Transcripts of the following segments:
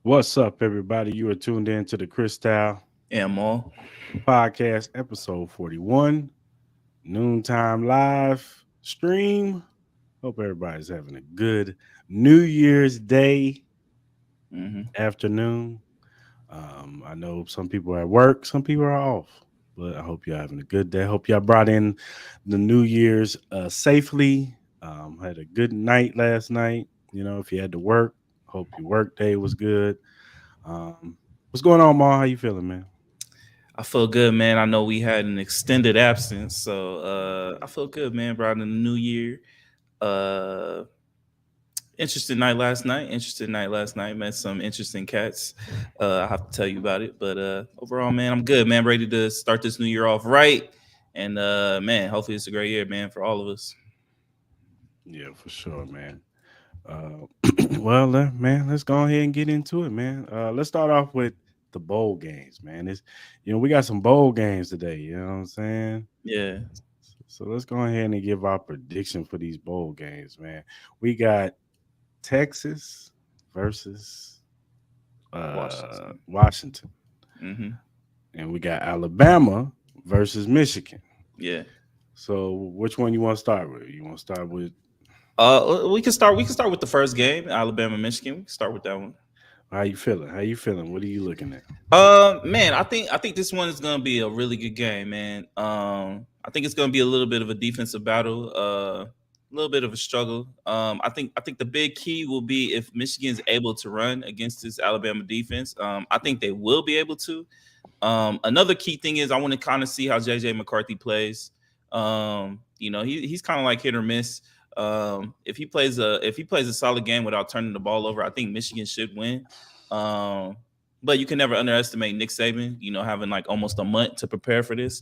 What's up, everybody? You are tuned in to the Cris Style Yeah, Mal. Podcast, episode 41, Noontime Live stream. Hope everybody's having a good New Year's Day afternoon. I know some people are at work, some people are off, but I hope you're having a good day. Hope y'all brought in the New Year's safely. Had a good night last night. If you had to work, hope your work day was good. What's going on, Ma? How you feeling, man? I feel good, man. I know we had an extended absence, so I feel good, man. Brought in the new year. Uh, interesting night last night. Interesting night last night. Met some interesting cats. I have to tell you about it, but overall, man, I'm good, man. Ready to start this new year off right, and man, hopefully it's a great year, man, for all of us. Yeah, for sure, man. Uh, well, man, let's go ahead and get into it, man. Let's start off with the bowl games, man. We got some bowl games today. You know what I'm saying? Yeah, So let's go ahead and give our prediction for these bowl games, man. We got Texas versus Washington. Washington, Mm-hmm. and we got Alabama versus Michigan. Yeah. So which one you want to start with? You want to start with We can start. We can start with the first game, Alabama, Michigan. We can start with that one. how you feeling? How you feeling? What are you looking at? Man, I think this one is gonna be a really good game, man. I think it's gonna be a little bit of a defensive battle, a little bit of a struggle. I think the big key will be if Michigan's able to run against this Alabama defense. I think they will be able to. Another key thing is I want to kind of see how JJ McCarthy plays. He's kind of like hit or miss. If he plays a solid game without turning the ball over, I think Michigan should win. Um, but you can never underestimate Nick Saban. Having like almost a month to prepare for this.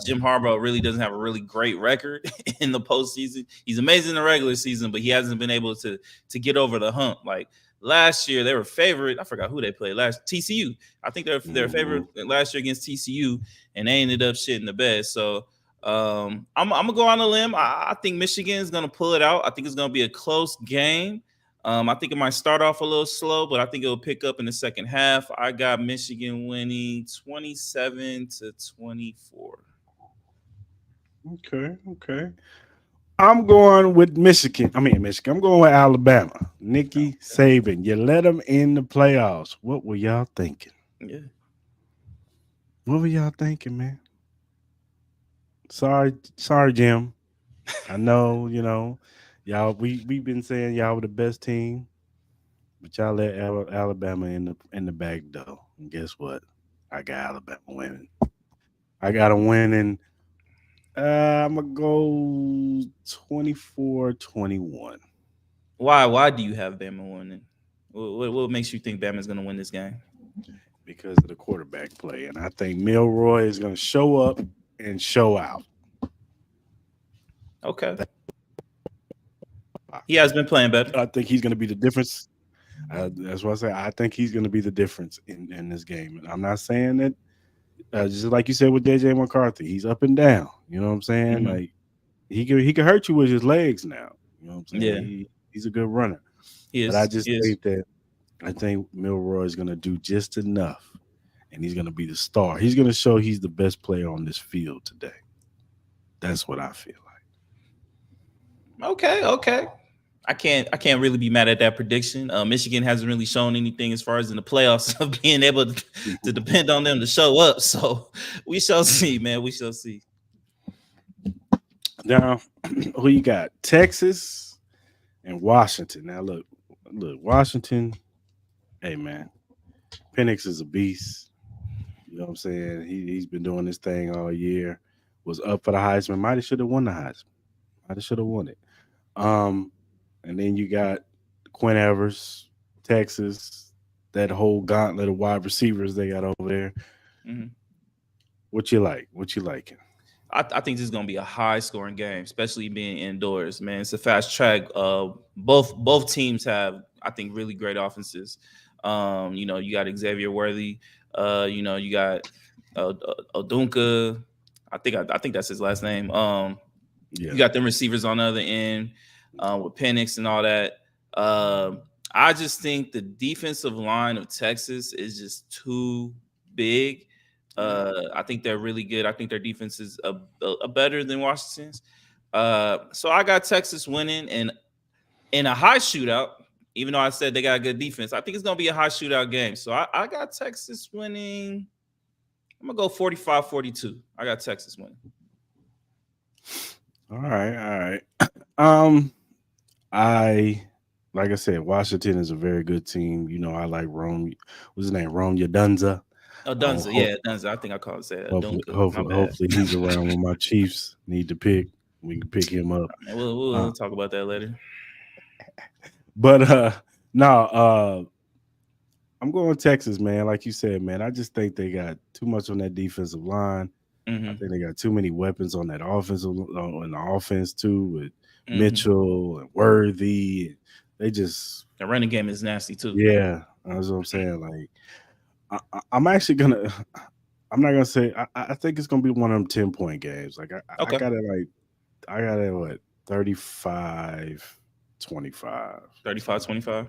Jim Harbaugh really doesn't have a really great record in the postseason. He's amazing in the regular season, but he hasn't been able to get over the hump. Like last year, they were favorite. I forgot who they played last. TCU. I think they're Mhm. favorite last year against TCU, and they ended up shitting the bed. So I'm gonna go on a limb. I think Michigan is gonna pull it out. I think it's gonna be a close game. I think it might start off a little slow, but I think it'll pick up in the second half. I got Michigan winning 27-24. Okay, okay. I'm going with Michigan. I mean Michigan. I'm going with Alabama. Nikki Saban. You let them in the playoffs. What were y'all thinking? Yeah. What were y'all thinking, man? Sorry, Jim. I know, y'all. We've been saying y'all were the best team, but y'all let Alabama in the back door. And guess what? I got Alabama winning. I got them winning. I'm gonna go 24-21 Why do you have Bama winning? What makes you think Bama's gonna win this game? because of the quarterback play, and I think Milroy is gonna show up and show out. Okay. He has been playing better. I think he's gonna be the difference. That's what I say. I think he's gonna be the difference in this game. And I'm not saying that just like you said with JJ McCarthy, he's up and down. You know what I'm saying? Hmm. Like he could hurt you with his legs now. You know what I'm saying? Yeah, He's a good runner. he But I is. just He is. think that I think Milroy is gonna do just enough and he's gonna be the star. He's gonna show he's the best player on this field today. That's what I feel like. Okay, okay. I can't really be mad at that prediction. Michigan hasn't really shown anything as far as in the playoffs of being able to depend on them to show up. So we shall see, man. We shall see. Now, who you got? Texas and Washington. Now look, Washington, hey man, Penix is a beast. You know what I'm saying? He's been doing this thing all year. Was up for the Heisman. Might have should have won the Heisman. Might have should have won it. Um, and then you got Quinn Evers, Texas, that whole gauntlet of wide receivers they got over there. Mhm. What you like? What you liking? I think this is gonna be a high scoring game, especially being indoors. Man, it's a fast track. Both teams have, I think, really great offenses. You got Xavier Worthy. You got Odunka. I think that's his last name. You Yeah. got them receivers on the other end with Penix and all that. Uh, I just think the defensive line of Texas is just too big. Yeah. I think they're really good. I think their defense is a better than Washington's. So I got Texas winning and in a high shootout. Even though I said they got a good defense, I think it's gonna be a high shootout game. So I got Texas winning. I'm gonna go 45-42. I got Texas winning. All right, all right. Um, I like I said, Washington is a very good team. You know, I like Rome. What's his name? Rome Yadunza. Oh, Um, Dunza, ho- yeah, Dunza. I think I called it say hopefully, Dunka. My hopefully, bad. hopefully, he's around when my Chiefs need to pick. We can pick him up. Man, we'll Uh, talk about that later. but no, I'm going Texas, man. Like you said, man. I just think they got too much on that defensive line. I Hmm. think they got too many weapons on that offensive on the offense too, with Hmm. Mitchell and Worthy. They just, The running game is nasty too. yeah, that's what I'm saying. Like, I'm actually gonna, I'm not gonna say. I think it's gonna be one of them 10-point games. Like, I Okay, got it. Like, I got it. What 35-25, 35-25.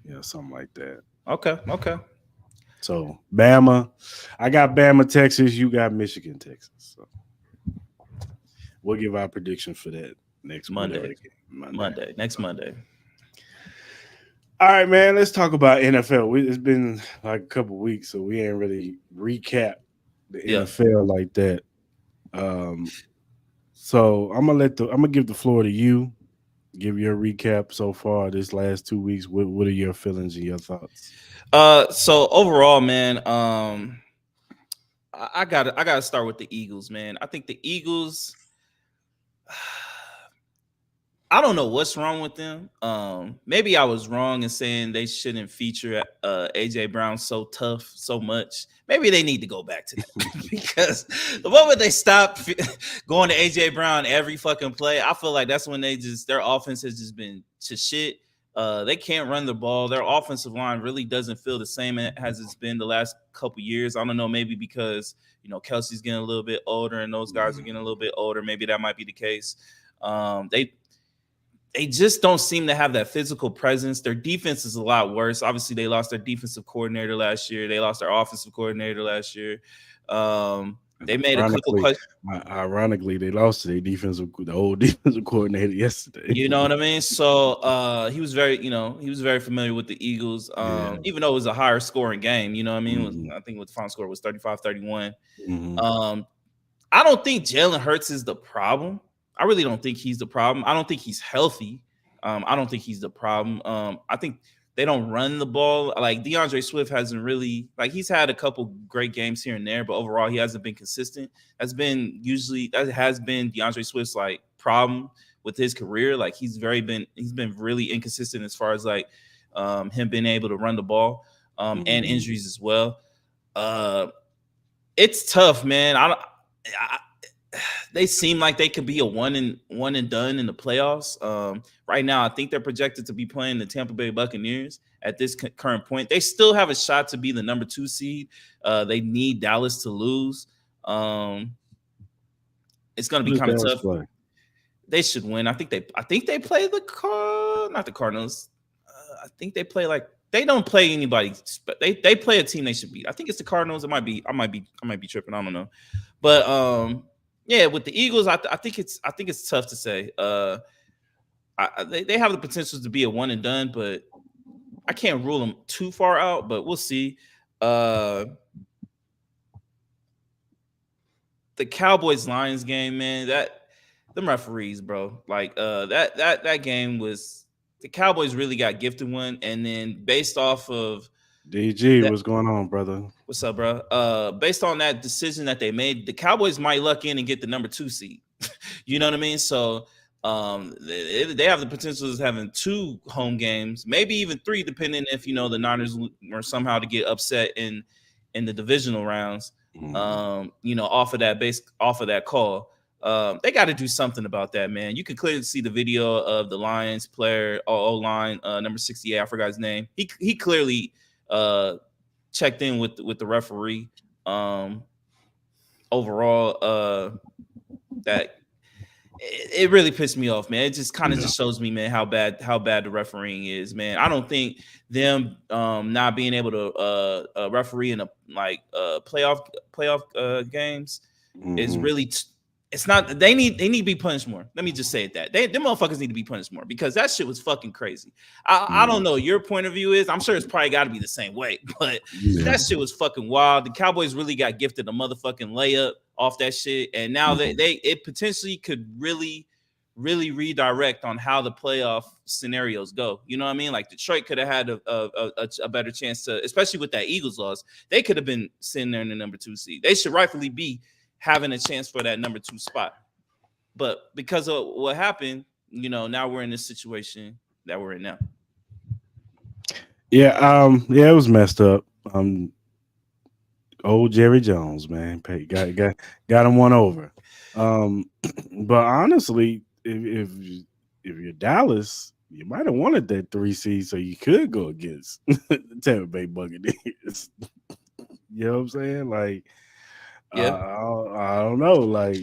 yeah, something like that. Okay, okay. So Bama, I got Bama, Texas. You got Michigan, Texas. So we'll give our prediction for that next whatever Monday, the game Monday. Monday, next Monday. All right, man. Let's talk about NFL. It's been like a couple weeks, so we ain't really recap the Yeah. NFL like that. Um, so I'm gonna give the floor to you. Give your recap so far this last 2 weeks. What are your feelings and your thoughts? So overall, man, I gotta start with the Eagles, man. I think the Eagles. I don't know what's wrong with them. Maybe I was wrong in saying they shouldn't feature AJ Brown so tough so much. Maybe they need to go back to that because the moment they stop going to AJ Brown every fucking play, I feel like that's when their offense has just been to shit. They can't run the ball. Their offensive line really doesn't feel the same as it's been the last couple years. I don't know, maybe because Kelsey's getting a little bit older and those guys are getting a little bit older. Maybe that might be the case. They just don't seem to have that physical presence. Their defense is a lot worse. Obviously, they lost their defensive coordinator last year. They lost their offensive coordinator last year. They made a couple Ironically, questions. ironically, they lost to the old defensive coordinator yesterday. You know what I mean? So he was very familiar with the Eagles. Yeah. Even though it was a higher scoring game, you know what I mean? Mhm. I think what the final score was 35-31. Mhm. Um, I don't think Jalen Hurts is the problem. I really don't think he's the problem. I don't think he's healthy. I don't think he's the problem. I think they don't run the ball. Like DeAndre Swift hasn't really he's had a couple great games here and there, but overall he hasn't been consistent. That has been DeAndre Swift's problem with his career. Like he's been really inconsistent as far as him being able to run the ball and Mhm. injuries as well. Uh, it's tough, man. I they seem like they could be a one and done in the playoffs. Right now, I think they're projected to be playing the Tampa Bay Buccaneers at this current point. They still have a shot to be the number 2 seed. They need Dallas to lose. Um, it's going to Who be does kind of Dallas tough. play? They should win. I think they play not the Cardinals. I think they play they don't play anybody. They play a team they should beat. I think it's the Cardinals. It might be. I might be tripping. I don't know. But yeah, with the Eagles, I think it's tough to say. They have the potential to be a one and done, but I can't rule them too far out. But we'll see. Uh, the Cowboys Lions game, man, them referees, bro. That game was the Cowboys really got gifted one, and then based off of DG, that, what's going on, brother? what's up, bro? Based on that decision that they made, the Cowboys might luck in and get the number 2 seed. You know what I mean? So they have the potential of having 2 home games, maybe even 3, depending if the Niners were somehow to get upset in the divisional rounds. Mhm. Off of that call. They got to do something about that, man. You can clearly see the video of the Lions player, O line, number 68. I forgot his name. He clearly checked in with the referee. Overall, that it really pissed me off, man. It just kind of Yeah. just shows me, man, how bad the refereeing is, man. I don't think them not being able to referee in a like playoff games is Hmm. really it's not they need to be punished more. Let me just say it that them motherfuckers need to be punished more because that shit was fucking crazy. I don't know your point of view is. I'm sure it's probably got to be the same way, but Yeah. that shit was fucking wild. The Cowboys really got gifted a motherfucking layup off that shit, and now Mhm. they it potentially could really redirect on how the playoff scenarios go. You know what I mean? Like Detroit could have had a better chance to, especially with that Eagles loss. They could have been sitting there in the number 2 seed. They should rightfully be having a chance for that number 2 spot. But because of what happened, now we're in this situation that we're in now. Yeah. Yeah. It was messed up. Old Jerry Jones, man, got him one over. Um, but honestly, if you're Dallas, you might have wanted that 3 seed so you could go against the Tampa Bay Buccaneers. You know what I'm saying? Like, Yeah. I don't know. Like,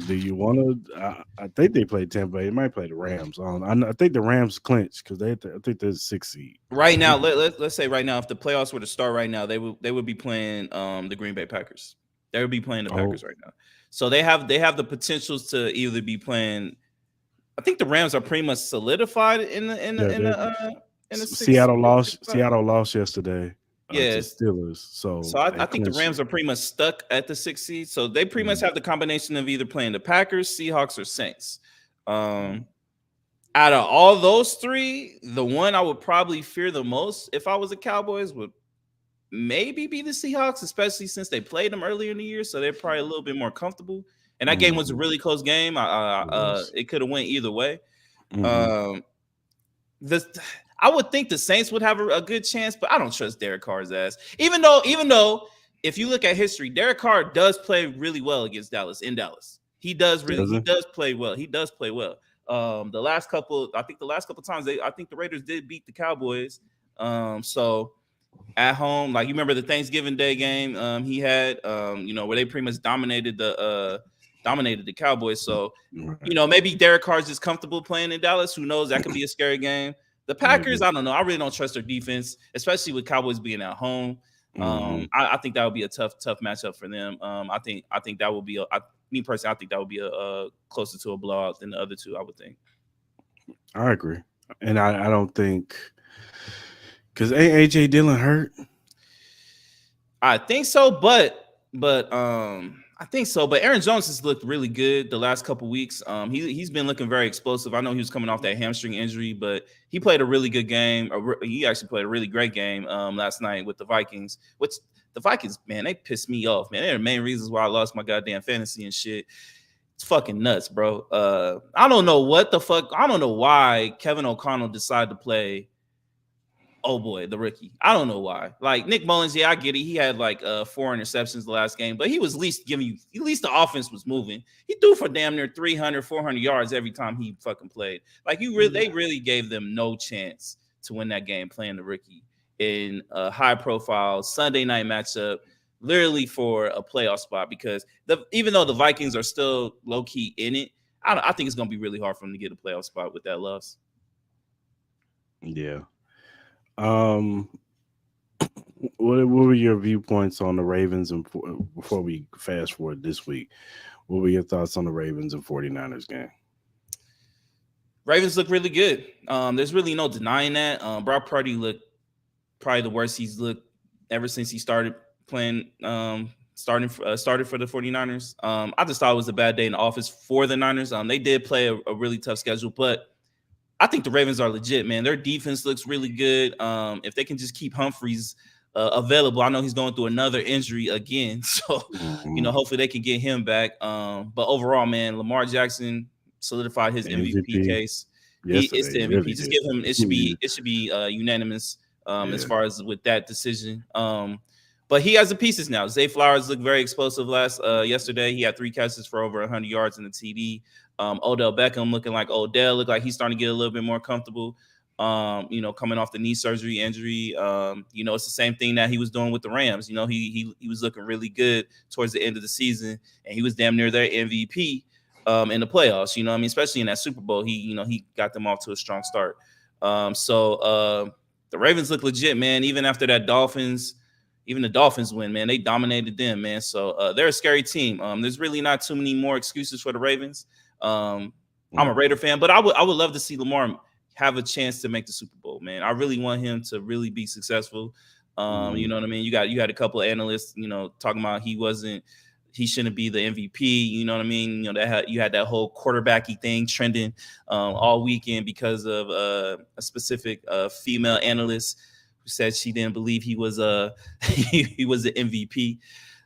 do you want to? I think they played Tampa Bay. They might play the Rams. I think the Rams clinched because I think they're the 6 seed. Right now, let's say right now, if the playoffs were to start right now, they would be playing the Green Bay Packers. They would be playing the Oh, Packers right now. So they have the potentials to either be playing. I think the Rams are pretty much solidified yeah. in the six spot. Seattle lost yesterday to Yes. Steelers, so So I they think the clinched it. Rams are pretty much stuck at the 6th seed. So they pretty much Mhm, have the combination of either playing the Packers, Seahawks, or Saints. mhm. Um, Out of all those three, the one I would probably fear the most if I was a Cowboys would maybe be the Seahawks, especially since they played them earlier in the year, so they're probably a little bit more comfortable. And that game was a Mhm. really close game. It was. It could have went either way. Mhm. Um, the I would think the Saints would have a good chance, but I don't trust Derek Carr's ass. Even though if you look at history, Derek Carr does play really well against Dallas in Dallas. Does He it? does play well. He does play well. The last couple times I think the Raiders did beat the Cowboys. So at home, like you remember the Thanksgiving Day game he had, where they pretty much dominated the Cowboys. So Right. maybe Derek Carr's just comfortable playing in Dallas. Who knows? That could be a scary game. The Packers, Maybe. I don't know. I really don't trust their defense, especially with Cowboys being at home. Mhm. I think that would be a tough matchup for them. I think that would be me personally. I think that would be a closer to a blowout than the other two. I would think. I agree, and I don't think because AJ Dillon hurt. I think so, but I think so. But Aaron Jones has looked really good the last couple weeks. He's been looking very explosive. I know he was coming off that hamstring injury, but he played a really good game. He actually played a really great game last night with the Vikings. Which the Vikings, man, they pissed me off, man. They're the main reasons why I lost my goddamn fantasy and shit. It's fucking nuts, bro. I don't know what the fuck. I don't know why Kevin O'Connell decided to play. Oh boy, the rookie. I don't know why. Like Nick Mullins, yeah, I get it. He had like 4 interceptions the last game, but he was at least giving you, at least the offense was moving. He threw for damn near 300, 400 yards every time he fucking played. Like they Yeah. really gave them no chance to win that game playing the rookie in a high profile Sunday night matchup, literally for a playoff spot. Because even though the Vikings are still low key in it, I think it's gonna be really hard for them to get a playoff spot with that loss. Yeah. Um. What were your viewpoints on the Ravens and before we fast forward this week? What were your thoughts on the Ravens and 49ers game? Ravens look really good. There's really no denying that. Brock Purdy looked probably the worst he's looked ever since he started playing. Started for the 49ers. I just thought it was a bad day in the office for the Niners. They did play a really tough schedule, but I think the Ravens are legit, man. Their defense looks really good. If they can just keep Humphreys available, I know he's going through another injury again, so Mhm. hopefully they can get him back. But overall, man, Lamar Jackson solidified his MVP MVP case. It's yesterday, the he MVP. really Just did. give him. Yeah. It should be unanimous as Yeah. far as with that decision. But he has the pieces now. Zay Flowers looked very explosive yesterday. He had 3 catches for over 100 yards in the TD. Odell Beckham looking like Odell, looked like he's starting to get a little bit more comfortable. Coming off the knee surgery injury. It's the same thing that he was doing with the Rams. He was looking really good towards the end of the season, and he was damn near their MVP. in the playoffs. You know what I mean? Especially in that Super Bowl, he got them off to a strong start. The Ravens look legit, man. Even after that even the Dolphins win, man. They dominated them, man. So they're a scary team. There's really not too many more excuses for the Ravens. I'm a Raider fan, but I would love to see Lamar have a chance to make the Super Bowl, man. I really want him to really be successful. You know what I mean? You had a couple of analysts, talking about he shouldn't be the MVP. You know what I mean? You had that whole quarterbacky thing trending all weekend because of a specific female analyst who said she didn't believe he was he was the MVP.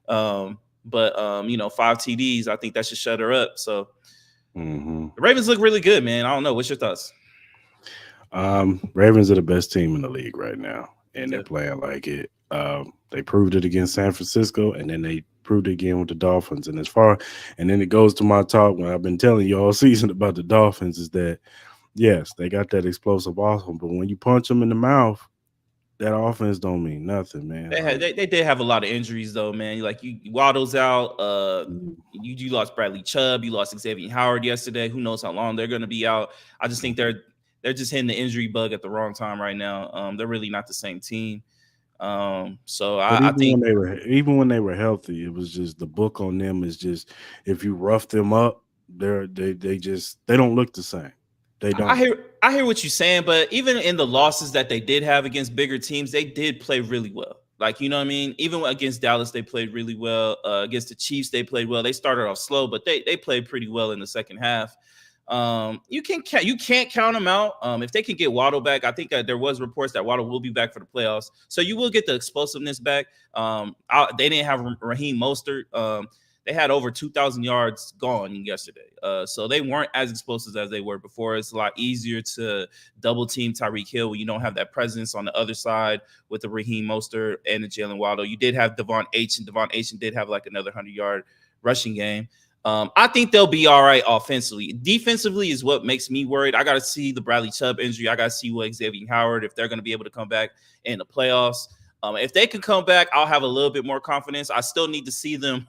But 5 TDs, I think that should shut her up. So the Ravens look really good, man. I don't know. What's your thoughts? Ravens are the best team in the league right now, and they're playing like it. They proved it against San Francisco, and then they proved it again with the Dolphins. And then it goes to my talk when I've been telling you all season about the Dolphins is that yes, they got that explosive offense, but when you punch them in the mouth, that offense don't mean nothing, man. They did have a lot of injuries though, man. Like Waddle's out. You lost Bradley Chubb. You lost Xavier Howard yesterday. Who knows how long they're going to be out? I just think they're just hitting the injury bug at the wrong time right now. They're really not the same team. I think even when they were healthy, it was just the book on them is just if you rough them up, they don't look the same. They don't. I hear what you're saying, but even in the losses that they did have against bigger teams, they did play really well. Like, you know what I mean? Even against Dallas, they played really well. Against the Chiefs, they played well. They started off slow, but they played pretty well in the second half. You can't count them out. If they can get Waddle back, I think there was reports that Waddle will be back for the playoffs, so you will get the explosiveness back. They didn't have Raheem Mostert. They had over 2,000 yards gone yesterday, so they weren't as explosive as they were before. It's a lot easier to double team Tyreek Hill when you don't have that presence on the other side with the Raheem Mostert and the Jalen Waddle. You did have Devon H, and Devon H did have like another 100-yard rushing game. I think they'll be all right offensively. Defensively is what makes me worried. I got to see the Bradley Chubb injury. I got to see what Xavier Howard, if they're going to be able to come back in the playoffs. If they can come back, I'll have a little bit more confidence. I still need to see them.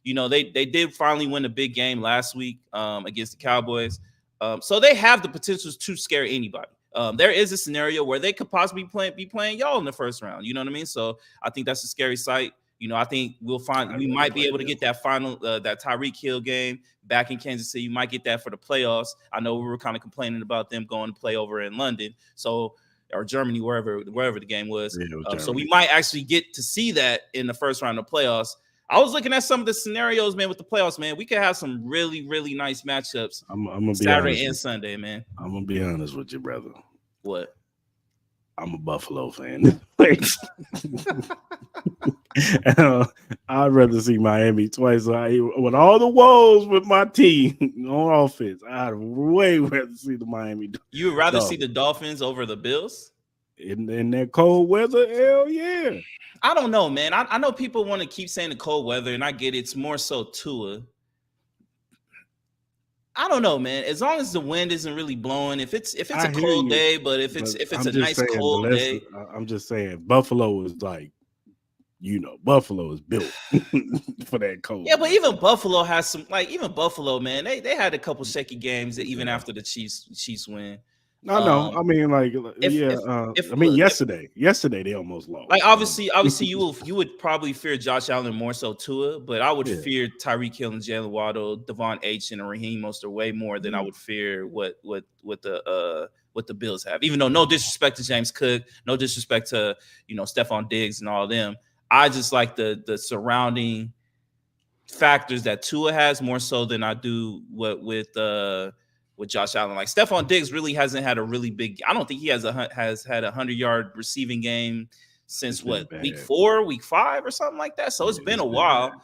They did finally win a big game last week against the Cowboys. So they have the potential to scare anybody. There is a scenario where they could possibly be playing y'all in the first round. You know what I mean? So I think that's a scary sight. I think we might be able to get that final, that Tyreek Hill game back in Kansas City. You might get that for the playoffs. I know we were kind of complaining about them going to play over in London, or Germany, wherever the game was. So we might actually get to see that in the first round of playoffs. I was looking at some of the scenarios, man, with the playoffs, man. We could have some really, really nice matchups I'm Saturday and Sunday, man. I'm going to be honest with you, brother. What? I'm a Buffalo fan. I'd rather see Miami twice. With all the woes with my team on offense, I'd way rather see the Miami. You would rather see the Dolphins over the Bills? In that cold weather? Hell yeah. I don't know, man. I know people want to keep saying the cold weather, and I get it. It's more so Tua. I don't know, man. As long as the wind isn't really blowing, if it's a cold day, but if it's a nice cold day, I'm just saying Buffalo is like, Buffalo is built for that cold. Yeah, but even Buffalo has some, Buffalo, man. They had a couple shaky games even after the Chiefs win. No, I mean, yesterday they almost lost. Like obviously, you would probably fear Josh Allen more so Tua, but I would fear Tyreek Hill and Jalen Waddle, Devon H, and Raheem Mostert way more than I would fear what the Bills have. Even though no disrespect to James Cook, no disrespect to Stephon Diggs and all of them, I just like the surrounding factors that Tua has more so than I do with Josh Allen. Like Stephon Diggs really hasn't had a really big. I don't think he has had a 100-yard receiving game since week 4, week 5, or something like that. So it's been a while. Bad.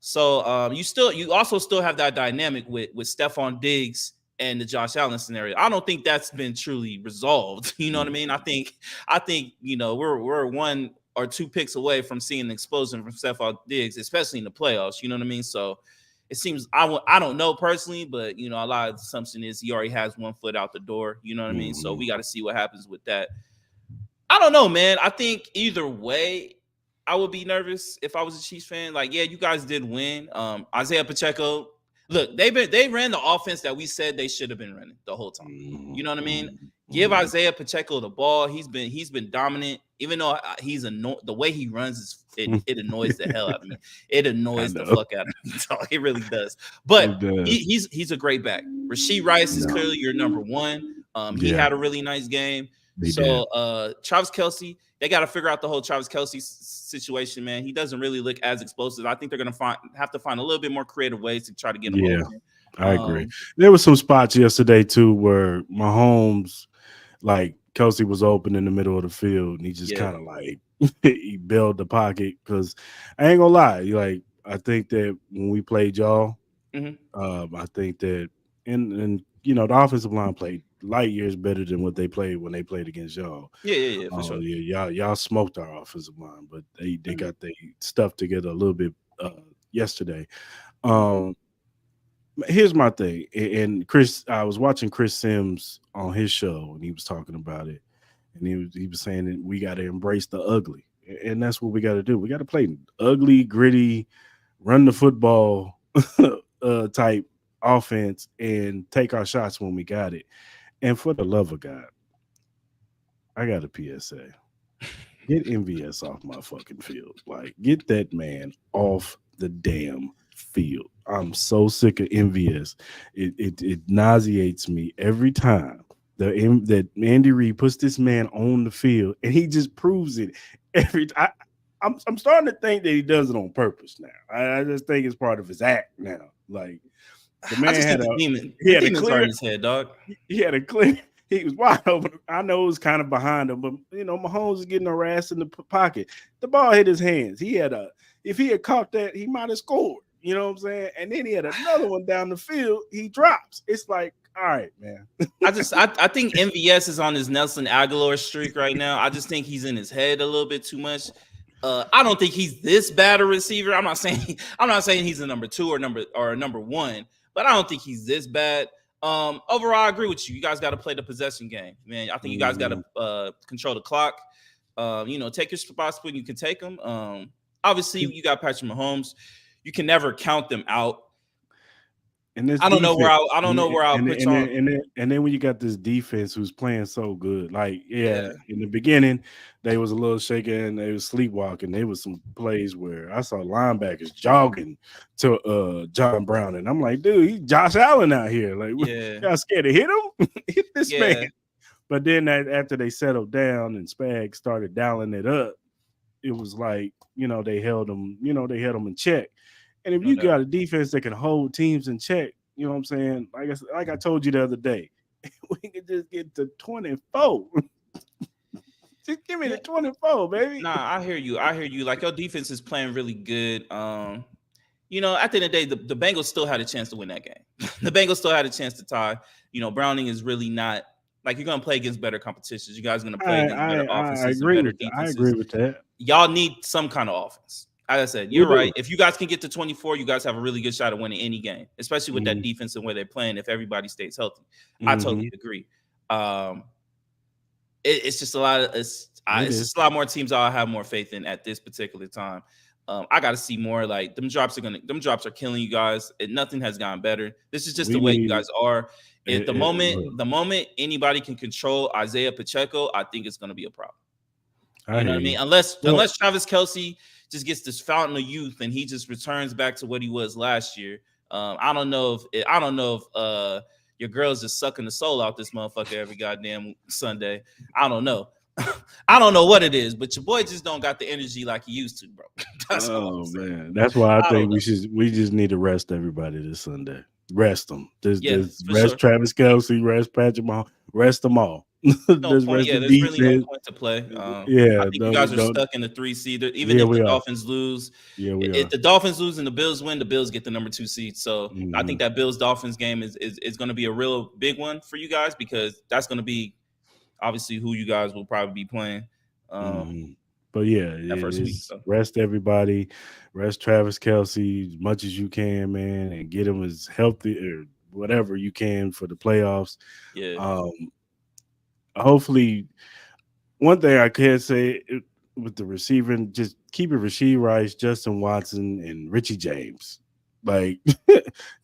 So you also still have that dynamic with Stephon Diggs and the Josh Allen scenario. I don't think that's been truly resolved. You know what I mean? I think we're 1 or 2 picks away from seeing an explosion from Stephon Diggs, especially in the playoffs. You know what I mean? So. It seems I don't know personally, but a lot of the assumption is he already has 1 foot out the door. You know what I mean? So we got to see what happens with that. I don't know, man. I think either way, I would be nervous if I was a Chiefs fan. Like, yeah, you guys did win. Isaiah Pacheco, Look, they ran the offense that we said they should have been running the whole time. You know what I mean? Give Mhm. Isaiah Pacheco the ball. He's been dominant. Even though the way he runs it annoys the hell out of me. It I annoys the know fuck out of me. Dog. It really does. But it does. he's a great back. Rasheed Rice is No, clearly your number one. He yeah, had a really nice game. they did. So Travis Kelsey, they got to figure out the whole Travis Kelsey situation, man. He doesn't really look as explosive. I think they're gonna have to find a little bit more creative ways to try to get him Yeah, open. I agree. Um, There was some spots yesterday too where Mahomes, like Kelsey, was open in the middle of the field, and he just yeah. kind of like he bailed the pocket because I ain't gonna lie, like I think that when we played y'all, Hmm. I think that and the offensive line played light years better than what they played when they played against y'all. Yeah, for sure. Yeah, y'all smoked our offensive line, but they Mhm. got their stuff together a little bit yesterday. Mhm. Um, Here's my thing, and Chris, I was watching Chris Sims on his show, and he was talking about it, and he was saying that we got to embrace the ugly, and that's what we got to do. We got to play ugly, gritty, run the football type offense, and take our shots when we got it. And for the love of God, I got a PSA. Get MVS off my fucking field. Like, get that man off the damn field. I'm so sick of MVS. It nauseates me every time that Andy Reid puts this man on the field, and he just proves it every time. I'm starting to think that he does it on purpose now. I just think it's part of his act now. Like the I man just think had a he the had a demons are in clear his head, dog. he had a clear. He was wide open. I know it was kind of behind him, but Mahomes is getting harassed in the pocket. The ball hit his hands. If he had caught that, he might have scored. You know what I'm saying? And then he had another one down the field. He drops. It's like, all right, man. I think MVS is on his Nelson Aguilar streak right now. I just think he's in his head a little bit too much. I don't think he's this bad a receiver. I'm not saying he's a number two or a number one, but I don't think he's this bad. Overall, I agree with you. You guys got to play the possession game, man. I think you guys got Mhm. to control the clock. Take your spots when you can take them. Obviously, Keep you got Patrick Mahomes. You can never count them out. And this I don't know where defense, I don't know where I'll put y'all. and then when you got this defense who's playing so good, like Yeah, in the beginning they was a little shaky and they was sleepwalking. There was some plays where I saw linebackers jogging to John Brown, and I'm like, dude, he's Josh Allen out here. Like, yeah, y'all scared to hit him? Hit this man. yeah. But then after they settled down and Spag started dialing it up, it was like they held him in check. And if No you doubt. got a defense that can hold teams in check, you know what I'm saying? Like I told you the other day, we can just get to 24. Just give me Yeah. the 24, baby. Nah, I hear you. I hear you. Like your defense is playing really good. At the end of the day, the Bengals still had a chance to win that game. The Bengals still had a chance to tie. Browning is really not like you're gonna play against better competitions. You guys are gonna play I against better I I offenses and agree better with that. I agree defenses. with that. Y'all need some kind of offense. As I said, We you're do. right. If you guys can get to 24, you guys have a really good shot at winning any game, especially with that Hmm. defense and where they're playing. If everybody stays healthy, I Hmm. totally agree. Um, it's just a lot of It it's is. just a lot more teams I'll have more faith in at this particular time. I got to see more. Like them drops are killing you guys. Nothing has gotten better. This is just the We way you need guys are. At look, the moment anybody can control Isaiah Pacheco, I think it's going to be a problem. I You know hear what I mean? you. Well, Unless Travis Kelsey just gets this fountain of youth and he just returns back to what he was last year. I don't know if your girl's just sucking the soul out this motherfucker every goddamn Sunday. I don't know. I don't know what it is, but your boy just don't got the energy like he used to, bro. That's all I'm oh saying. man, that's why I I don't think know. we just need to rest everybody this Sunday. Rest them. Yeah, This for rest sure. Travis Kelsey, rest Patrick Mahomes, rest them all. No Just point. rest the Yeah, there's really no defense. point to play. I Yeah, think you guys are don't. stuck in the 3 seed. Even Yeah, if the we are. Dolphins lose, Yeah, we if are. the Dolphins lose and the Bills win, the Bills get the number 2 seed. So I think Hmm. that Bills Dolphins game is going to be a real big one for you guys because that's going to be obviously who you guys will probably be playing Hmm. But yeah, that first week. it's So rest everybody, rest Travis Kelsey as much as you can, man, and get him as healthy or whatever you can for the playoffs. yeah, Um, Hopefully, one thing I can say with the receiving, just keep it Rasheed Rice, Justin Watson, and Richie James. Like,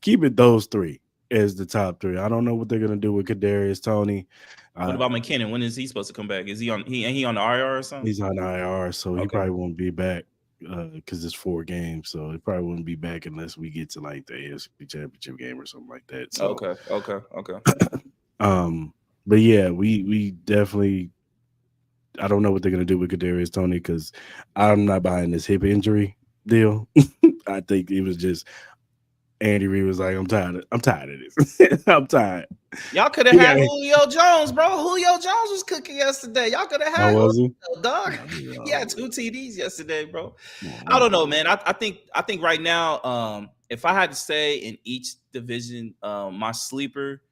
keep it those three as the top three. I don't know what they're gonna do with Kadarius Tony. What Uh, about McKinnon? When is he supposed to come back? Is he on the IR or something? he's on IR, so he Okay. probably won't be back because it's 4 games. So he probably wouldn't be back unless we get to like the AFC Championship game or something like that. So, Okay. um, but yeah, we definitely. I don't know what they're gonna do with Kadarius Tony because I'm not buying this hip injury deal. I think it was just Andy Reid was like, I'm tired of this. I'm tired. Y'all could have He had got Julio Jones, bro. Julio Jones was cooking yesterday. Y'all could have how had was he? Julio, dog. He had Oh, 2 TDs yesterday, bro. I don't know, man. man. I think right now, if I had to say in each division, my sleeper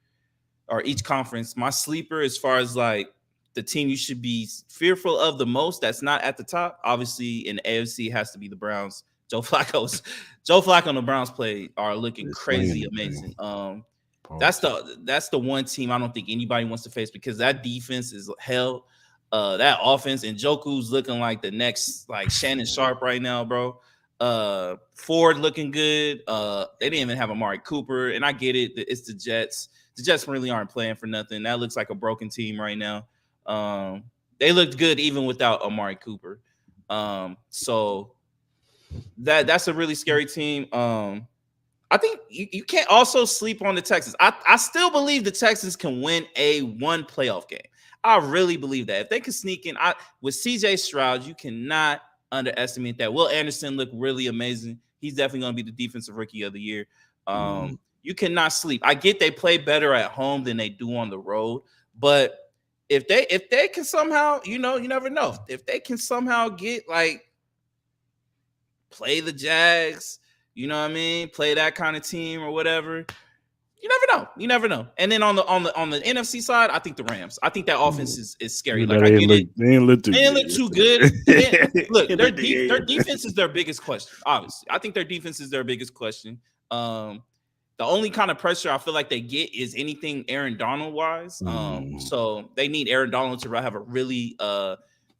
or each conference, my sleeper as far as like the team you should be fearful of the most that's not at the top, obviously in the AFC has to be the Browns. Joe Flacco and the Browns play are looking They're slinging crazy it, man. amazing. That's Pause. the one team I don't think anybody wants to face because that defense is hell. That offense and Joku's looking like the next like Shannon Sharp right now, bro. Ford looking good. They didn't even have Amari Cooper, and I get it. It's the Jets. The Jets really aren't playing for nothing. That looks like a broken team right now. They looked good even without Amari Cooper. So that's a really scary team. I think you can't also sleep on the Texans. I still believe the Texans can win a one playoff game. I really believe that. If they can sneak in, with CJ Stroud, you cannot underestimate that. Will Anderson looked really amazing. He's definitely going to be the defensive rookie of the year. Mm. You cannot sleep. I get they play better at home than they do on the road, but if they can somehow, you never know. If they can somehow get like play the Jags, you know what I mean? Play that kind of team or whatever. You never know. You never know. And then on the NFC side, I think the Rams. I think that offense is scary. You Like know, I get it. they ain't look too They didn't good look too good. Look, yesterday. their defense is their biggest question. Obviously, I think their defense is their biggest question. The only kind of pressure I feel like they get is anything Aaron Donald wise. Mm. So they need Aaron Donald to have a really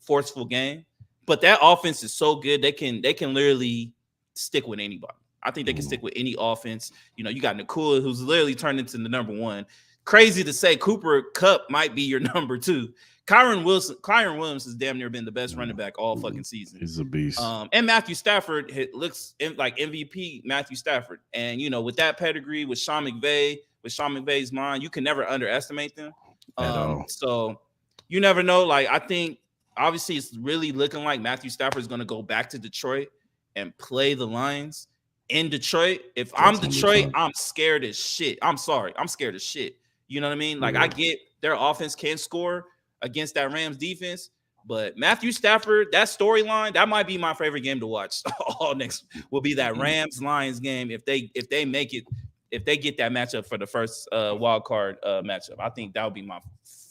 forceful game. But that offense is so good they can literally stick with anybody. I think they can stick with any offense. You got Nakua, who's literally turned into the number one. Crazy to say, Cooper Kupp might be your number two. Kyron Williams has damn near been the best running back all fucking season. He's a beast. And Matthew Stafford looks like MVP Matthew Stafford. And with that pedigree, with Sean McVay's mind, you can never underestimate them. At all. So you never know. Like I think obviously it's really looking like Matthew Stafford is going to go back to Detroit and play the Lions in Detroit. If I'm Detroit, I'm scared as shit. I'm sorry. I'm scared as shit. You know what I mean? Like I get their offense can score against that Rams defense, but Matthew Stafford, that storyline, that might be my favorite game to watch. All next will be that Rams Lions game if they make it, if they get that matchup for the first wild card matchup. I think that would be my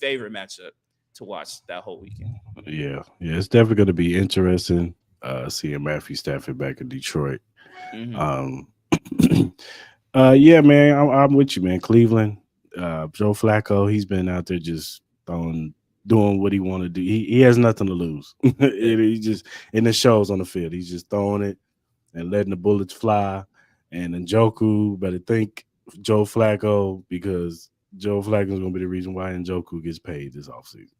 favorite matchup to watch that whole weekend. Yeah, it's definitely going to be interesting seeing Matthew Stafford back in Detroit. Mm-hmm. Yeah, man, I'm with you, man. Cleveland, Joe Flacco, he's been out there just doing what he want to do. He has nothing to lose. He just in the shows on the field, he's just throwing it and letting the bullets fly. And Njoku better think Joe Flacco because Joe Flacco is going to be the reason why Njoku gets paid this offseason.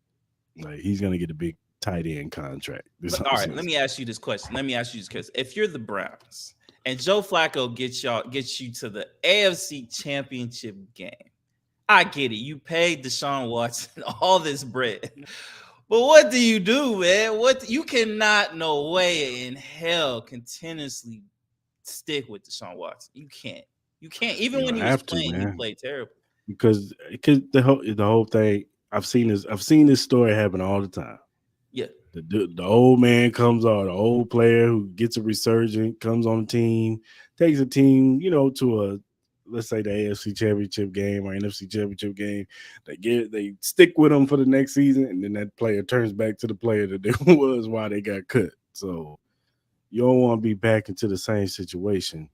Like he's going to get a big tight end contract. All right, let me ask you this question. If you're the Browns and Joe Flacco gets you to the AFC Championship game, I get it. You paid Deshaun Watson all this bread. But what do you do, man? You cannot, no way in hell, continuously stick with Deshaun Watson. You can't. Even when he was playing, he played terrible. Because the whole thing, I've seen this story happen all the time. Yeah. The old man comes on, the old player who gets a resurgent, comes on the team, takes a team, to a, let's say the AFC Championship game or NFC Championship game. They stick with them for the next season, and then that player turns back to the player that they was while they got cut. So you don't want to be back into the same situation.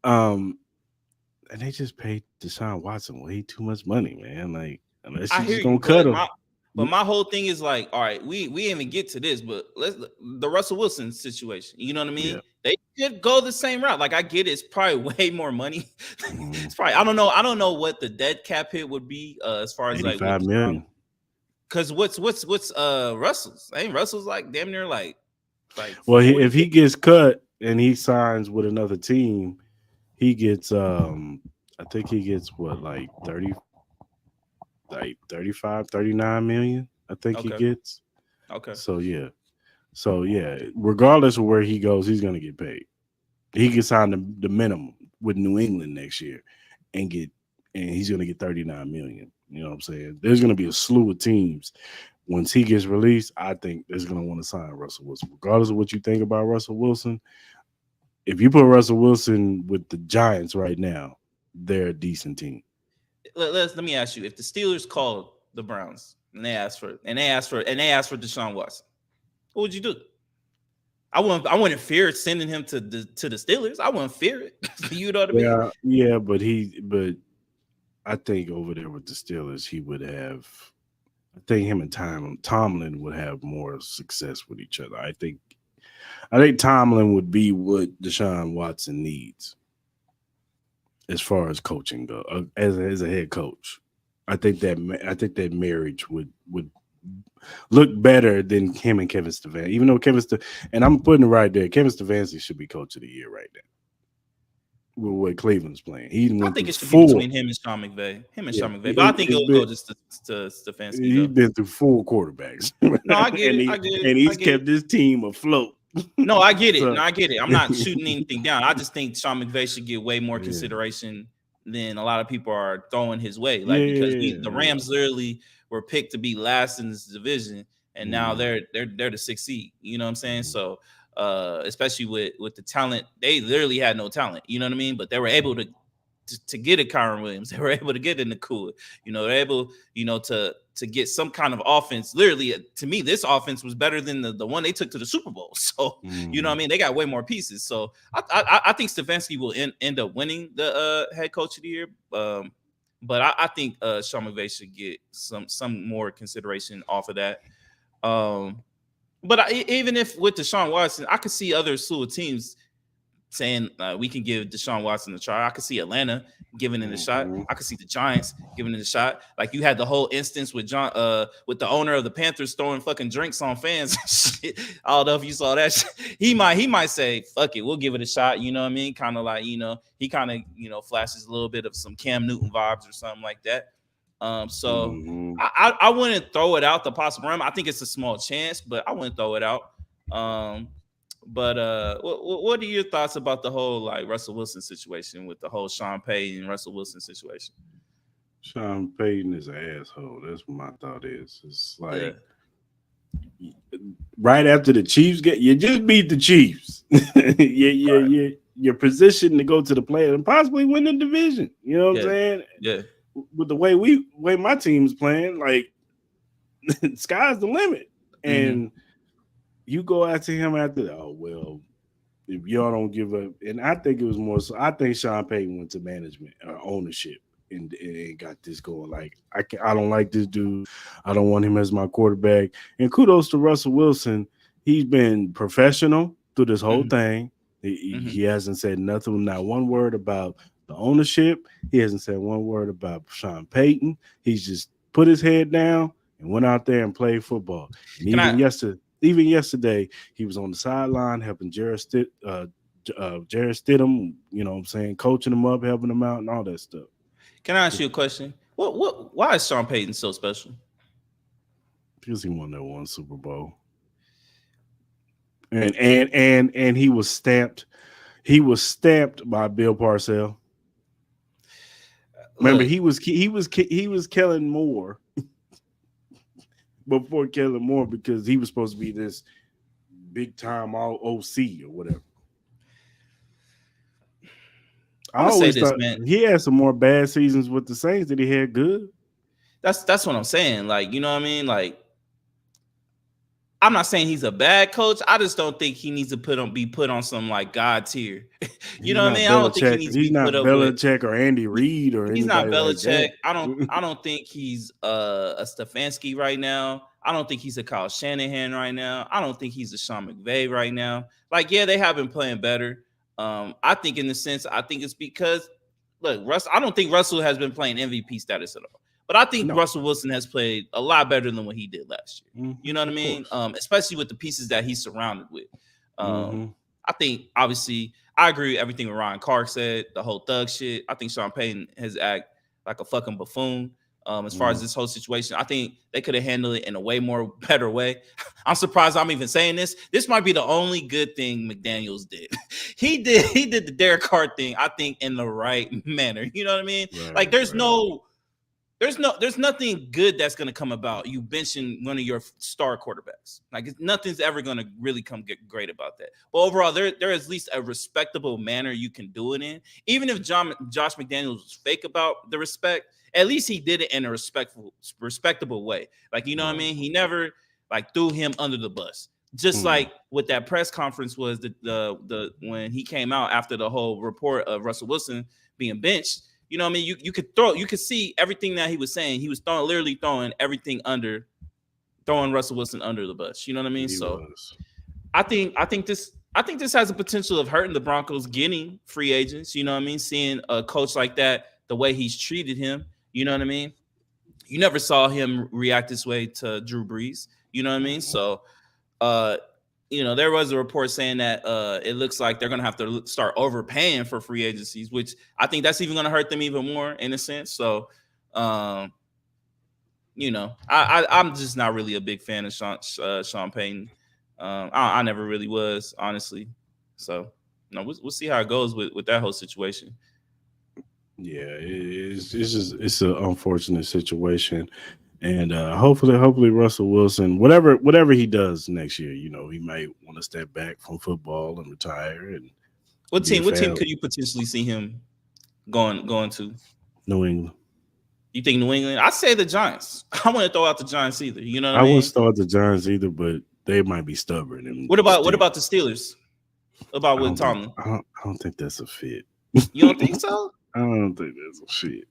And they just paid Deshaun Watson way too much money, man. Like unless you're just gonna cut him. But my whole thing is like, all right, we didn't even get to this, but the Russell Wilson situation. You know what I mean? Yeah. They could go the same route. Like I get it, it's probably way more money. Mhm. It's probably I don't know what the dead cap hit would be as far as like what 85 million. because what's Russell's? Ain't Russell's like damn near like Well, 40 if he gets cut and he signs with another team, he gets I think he gets what, like 30, like 35, 39 million. I think he Okay. gets. Okay. So yeah. So yeah, regardless of where he goes, he's gonna get paid. He can sign the minimum with New England next year and get, and he's gonna get 39 million. You know what I'm saying? There's gonna be a slew of teams once he gets released. I think they're gonna want to sign Russell Wilson, regardless of what you think about Russell Wilson. If you put Russell Wilson with the Giants right now, they're a decent team. Let me ask you: if the Steelers called the Browns and they asked for Deshaun Watson, what would you do? I wouldn't fear sending him to the Steelers. I wouldn't fear it. You know what I mean? Yeah, yeah, but I think over there with the Steelers, he would have. I think him and Tomlin would have more success with each other. I think Tomlin would be what Deshaun Watson needs as far as coaching go, as a head coach. I think that marriage would look better than him and Kevin Stefanski. Even though and I'm putting it right there, Kevin Stefanski should be coach of the year right now with what Cleveland's playing. He I went think through it should be full. between him and Sean McVay. Him and Yeah, Sean McVay. But I think it's it'll go been just to Stefanski he's though. been through full quarterbacks, No, I get and it. he I get it. and I he's get it. kept this team afloat. No, I get it. So No, I get it. I'm not shooting anything down. I just think Sean McVay should get way more yeah, consideration than a lot of people are throwing his way. yeah, Like because yeah, the yeah. Rams literally were picked to be last in this division, and now Mhm, they're the sixth seed. You know what I'm saying? mhm, So especially with the talent, they literally had no talent. You know what I mean? But they were able to get a Kyron Williams. They were able to get in the cool. They're able, to get some kind of offense. Literally, to me, this offense was better than the one they took to the Super Bowl. So, you know what I mhm, mean? They got way more pieces. So I think Stefanski will end up winning the head coach of the year. But I think Sean McVay should get some more consideration off of that. Um, but even if with Deshaun Watson, I could see other slew of teams saying we can give Deshaun Watson a try. I could see Atlanta giving it a shot. mhm. I could see the Giants giving it a shot. Like you had the whole instance with with the owner of the Panthers throwing fucking drinks on fans. Shit. I don't know if you saw that. He might say, "Fuck it, we'll give it a shot." You know what I mean? Kind of like he kind of flashes a little bit of some Cam Newton vibes or something like that. So Mhm. I wouldn't throw it out the possible realm. I think it's a small chance, but I wouldn't throw it out. But what are your thoughts about the whole like Russell Wilson situation with the whole Sean Payton and Russell Wilson situation? Sean Payton is an asshole. That's what my thought is. It's Yeah, like right after the Chiefs you just beat the Chiefs. right. You're positioned to go to the play and possibly win the division. You know what I'm Yeah, saying? yeah. With the way my team's playing, like sky's the limit. Mm-hmm. And you go after him after, oh well, if y'all don't give up, and I think it was more so. I think Sean Payton went to management or ownership and got this going. Like I don't like this dude. I don't want him as my quarterback. And kudos to Russell Wilson. He's been professional through this whole Mm-hmm. thing. Mm-hmm. He hasn't said nothing, not one word about the ownership. He hasn't said one word about Sean Payton. He's just put his head down and went out there and played football. And Can I even yesterday, he was on the sideline helping Jared Stidham, you know what I'm saying, coaching him up, helping him out, and all that stuff. can I ask you a question? Why is Sean Payton so special? Because he won that one Super Bowl. And he was stamped. He was stamped by Bill Parcells. Remember, Look, he was Kellen Moore before Kellen Moore because he was supposed to be this big time all OC or whatever. I I'm gonna say always this, thought man. he had some more bad seasons with the Saints that he had good. That's what I'm saying. Like, you know what I mean? Like, I'm not saying he's a bad coach. I just don't think he needs to be put on some like God tier. You He's know what I not mean? I don't think he Belichick. needs to He's be not put up with. Belichick or Andy Reid or He's not anybody like Belichick. that. I don't think he's a Stefanski right now. I don't think he's a Kyle Shanahan right now. I don't think he's a Sean McVay right now. Like, yeah, they have been playing better. I think in the sense, I think it's because look, Russ. I don't think Russell has been playing MVP status at all. But I think No. Russell Wilson has played a lot better than what he did last year. Mhm, You know what I of mean? course. Especially with the pieces that he's surrounded with. Mhm. I think obviously I agree with everything Ryan Clark said, the whole thug shit. I think Sean Payton has acted like a fucking buffoon. As far as this whole situation, I think they could have handled it in a way more better way. I'm surprised I'm even saying this. This might be the only good thing McDaniels did. He did the Derek Carr thing, I think, in the right manner. You know what I mean? Right, Like there's right. there's nothing good that's going to come about you benching one of your star quarterbacks. Like nothing's ever going to really come get great about that. But overall, there is at least a respectable manner you can do it in. Even if Josh McDaniels was fake about the respect, at least he did it in a respectable way. Like, you know what I Right. mean? He never like threw him under the bus. Just like what that press conference was the when he came out after the whole report of Russell Wilson being benched. You know what I mean? You could see everything that he was saying. He was literally throwing Russell Wilson under the bus. You know what I mean? He So was. I think this has a potential of hurting the Broncos getting free agents. You know what I mean? Seeing a coach like that, the way he's treated him. You know what I mean? You never saw him react this way to Drew Brees. You know what I mean? So there was a report saying that it looks like they're going to have to start overpaying for free agencies, which I think that's even going to hurt them even more in a sense. So, I'm just not really a big fan of Sean Payton. I never really was, honestly. So, we'll see how it goes with that whole situation. Yeah, it's an unfortunate situation. And hopefully Russell Wilson, whatever he does next year, he might want to step back from football and retire and What be a team fan. could you potentially see him going to? New England. You think New England? I say the Giants. I wouldn't throw out the Giants either. You know what I I mean? wouldn't start the Giants either, but they might be stubborn. And What about the Steelers? What about with Tomlin? I don't think that's a fit. You don't think so? I don't think that's a fit.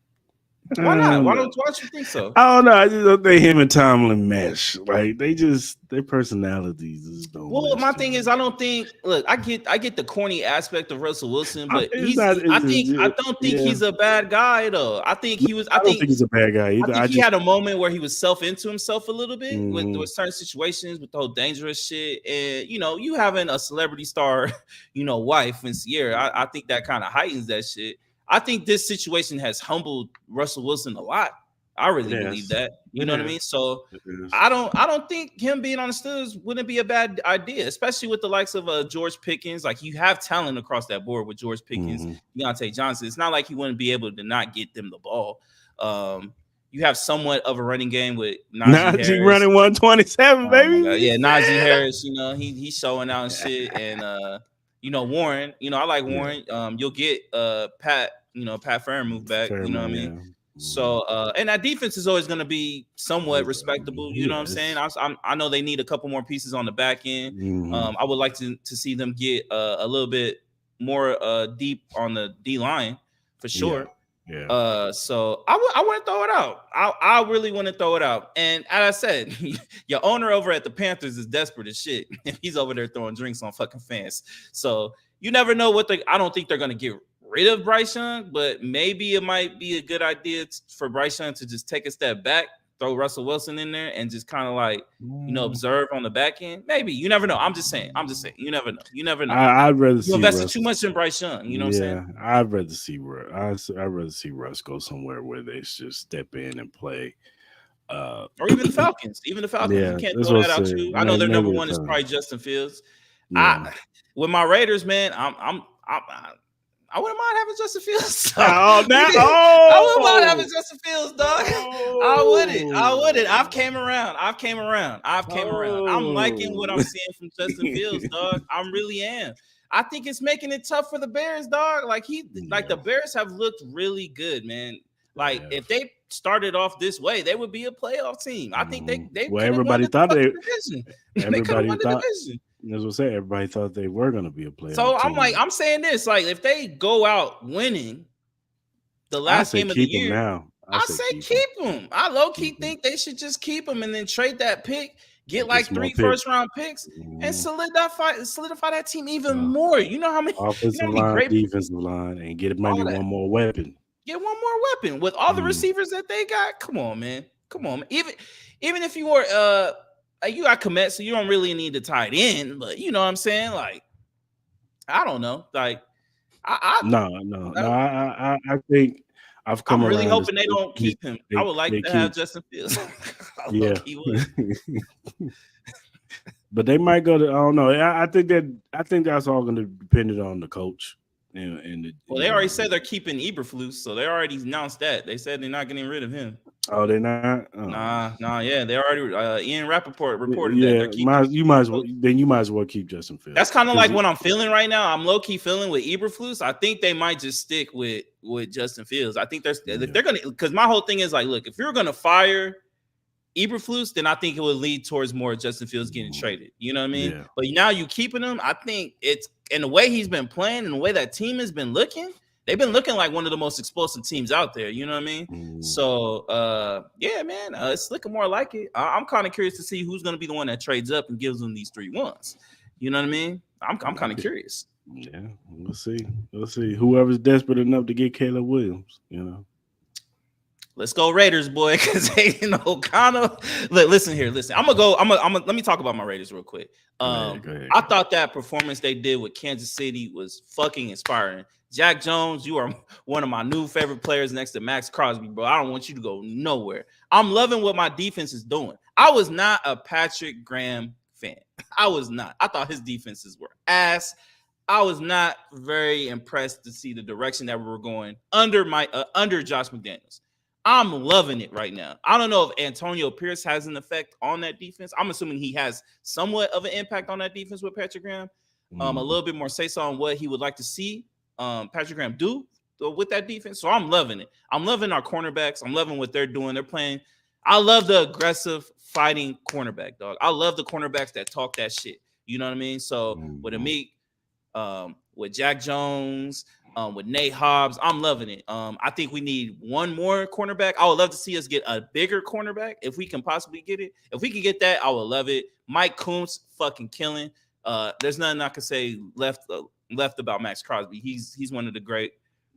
Why not? Why don't you think so? I don't know. I just don't think him and Tomlin mesh. Like their personalities just don't. Well, mesh my thing is, I don't think. Look, I get the corny aspect of Russell Wilson, but I don't think he's a bad guy though. I think he was. I don't think he's a bad guy either. I think he had a moment where he was into himself a little bit with certain situations, with the whole dangerous shit, and you having a celebrity star, wife in Sierra. I think that kind of heightens that shit. I think this situation has humbled Russell Wilson a lot. I really believe that. You know what I mean? So I don't think him being on the Steelers wouldn't be a bad idea, especially with the likes of George Pickens. Like you have talent across that board with George Pickens, Deontay Johnson. It's not like he wouldn't be able to not get them the ball. You have somewhat of a running game with Najee running 127, baby. Yeah, Najee Harris. He's showing out and shit, and Warren. I like Warren. You'll get Pat. Pat Freiermuth back. You know what I mean? So, and that defense is always going to be somewhat respectable. You know what I'm saying? I know they need a couple more pieces on the back end. I would like to see them get a little bit more deep on the D line for sure. Yeah. So I want to throw it out. I really want to throw it out. And as I said, your owner over at the Panthers is desperate as shit. He's over there throwing drinks on fucking fans. So you never know I don't think they're going to get rid of Bryce Young, but maybe it might be a good idea for Bryce Young to just take a step back, throw Russell Wilson in there, and just kind of like, observe on the back end. Maybe. You never know. I'm just saying. You never know. I'd rather see invested too much in Bryce Young. You know what I'm saying? I'd rather see Russ go somewhere where they just step in and play. Or even the Falcons. You can't throw that out too. I know their number one is probably Justin Fields. With my Raiders, man, I wouldn't mind having Justin Fields. I wouldn't mind having Justin Fields, dog. I wouldn't. I've came around. I'm liking what I'm seeing from Justin Fields, dog. I really am. I think it's making it tough for the Bears, dog. Like the Bears have looked really good, man. Like if they started off this way, they would be a playoff team. I think they. Well, everybody thought they. Everybody thought. As I say, everybody thought they were going to be a playoff. So team. I'm saying this, like if they go out winning the last game of the year, I I say say keep him. keep him. I low key Keep him. think they should just keep him and then trade that pick, get And get like some more 3 picks. first round picks, and Mhm. solidify that team even Uh, more. You know how many Offensive line, great defensive line, and get maybe all that. one more weapon. Get one more weapon with all the Mm. receivers that they got. Come on, man. Come on, man. Even if you were you got Komet, so you don't really need to tie it in, but you know what I'm saying? Like, I don't know. Like, No, no, no. I think I've come I'm really around to hoping they say don't keep him. I would like they to have keep. Justin Fields. I low Yeah. key would. But they might go to. I don't know. I think that's all going to depend on the coach and the, Well, they already said they're keeping Eberflus, so they already announced that. They said they're not getting rid of him. Oh, they're not. Oh. Nah, yeah, they already. Ian Rappaport reported that Yeah, they're keeping. you might as well. Then you might as well keep Justin Fields. That's kind of like what I'm feeling right now. I'm low key feeling with Eberflus. I think they might just stick with Justin Fields. I think if they're gonna, because my whole thing is like, look, if you're gonna fire Eberflus, then I think it would lead towards more Justin Fields getting traded. You know what I mean? Yeah. But now you keeping him. I think it's in the way he's been playing and the way that team has been looking. They've been looking like one of the most explosive teams out there. You know what I mean? So, yeah, man, it's looking more like it. I'm kind of curious to see who's going to be the one that trades up and gives them these 3 1s. You know what I mean? I'm kind of curious. Yeah, we'll see. We'll see. Whoever's desperate enough to get Caleb Williams, you know. Let's go Raiders, boy, because Hayden O'Connell. Listen here, listen. I'm gonna let me talk about my Raiders real quick. Go ahead. I thought that performance they did with Kansas City was fucking inspiring. Jack Jones, you are one of my new favorite players next to Max Crosby, bro. I don't want you to go nowhere. I'm loving what my defense is doing. I was not a Patrick Graham fan. I was not. I thought his defenses were ass. I was not very impressed to see the direction that we were going under Josh McDaniels. I'm loving it right now. I don't know if Antonio Pierce has an effect on that defense. I'm assuming he has somewhat of an impact on that defense with Patrick Graham. A little bit more say so on what he would like to see Patrick Graham do with that defense. So I'm loving it. I'm loving our cornerbacks. I'm loving what they're doing. They're playing. I love the aggressive fighting cornerback, dog. I love the cornerbacks that talk that shit. You know what I mean? So with Amik, with Jack Jones, with Nate Hobbs, I'm loving it. I think we need one more cornerback. I would love to see us get a bigger cornerback if we can possibly get it. If we can get that, I would love it. Mike Kuntz, fucking killing. There's nothing I can say left about Max Crosby. He's one of the great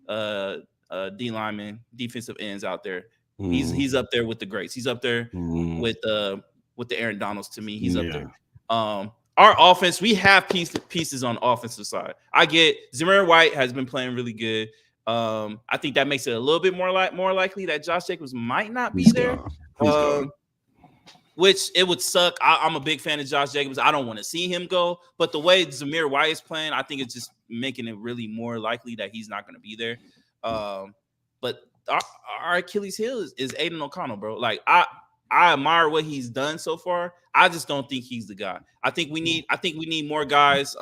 D linemen, defensive ends out there. He's up there with the greats. He's up there with the Aaron Donalds. To me, he's up there. Our offense, we have pieces on the offensive side. I get Zamir White has been playing really good. I think that makes it a little bit more likely that Josh Jacobs might not be there. Which it would suck. I'm a big fan of Josh Jacobs. I don't want to see him go. But the way Zamir White is playing, I think it's just making it really more likely that he's not going to be there. But our Achilles heel is Aiden O'Connell, bro. Like I admire what he's done so far. I just don't think he's the guy. I think we need more guys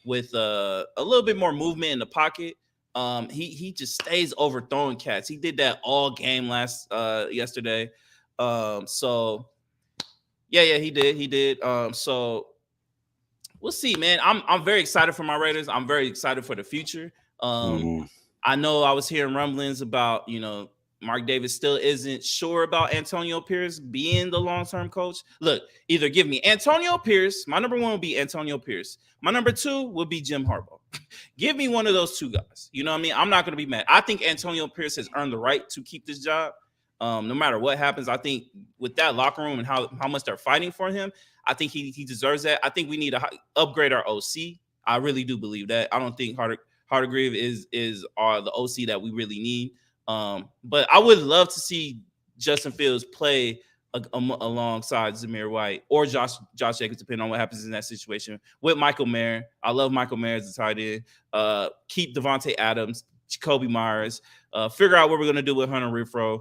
with a little bit more movement in the pocket. He just stays overthrowing cats. He did that all game yesterday. So yeah, he did. So we'll see, man. I'm very excited for my Raiders. I'm very excited for the future. I know I was hearing rumblings about, Mark Davis still isn't sure about Antonio Pierce being the long-term coach. Look, either give me Antonio Pierce. My number 1 will be Antonio Pierce. My number 2 will be Jim Harbaugh. Give me one of those 2 guys. You know what I mean? I'm not going to be mad. I think Antonio Pierce has earned the right to keep this job. No matter what happens, I think with that locker room and how much they're fighting for him, I think he deserves that. I think we need to upgrade our OC. I really do believe that. I don't think Hardegrave is the OC that we really need. But I would love to see Justin Fields play alongside Zamir White or Josh Jacobs, depending on what happens in that situation, with Michael Mayer. I love Michael Mayer as a tight end. Keep Devontae Adams, Jacoby Myers, figure out what we're going to do with Hunter Renfrow.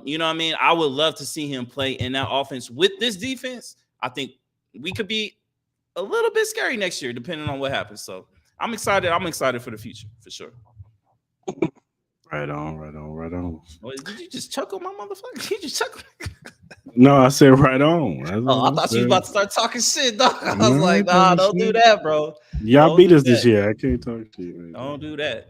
You know what I mean? I would love to see him play in that offense with this defense. I think we could be a little bit scary next year, depending on what happens. So I'm excited. I'm excited for the future, for sure. Right on. Did you just chuckle, my motherfucker? Did you just chuckle? No, I said right on. I thought you was about to start talking shit, dog. I was like, nah, don't do that, bro. Y'all beat us this year. I can't talk to you, man. Don't do that.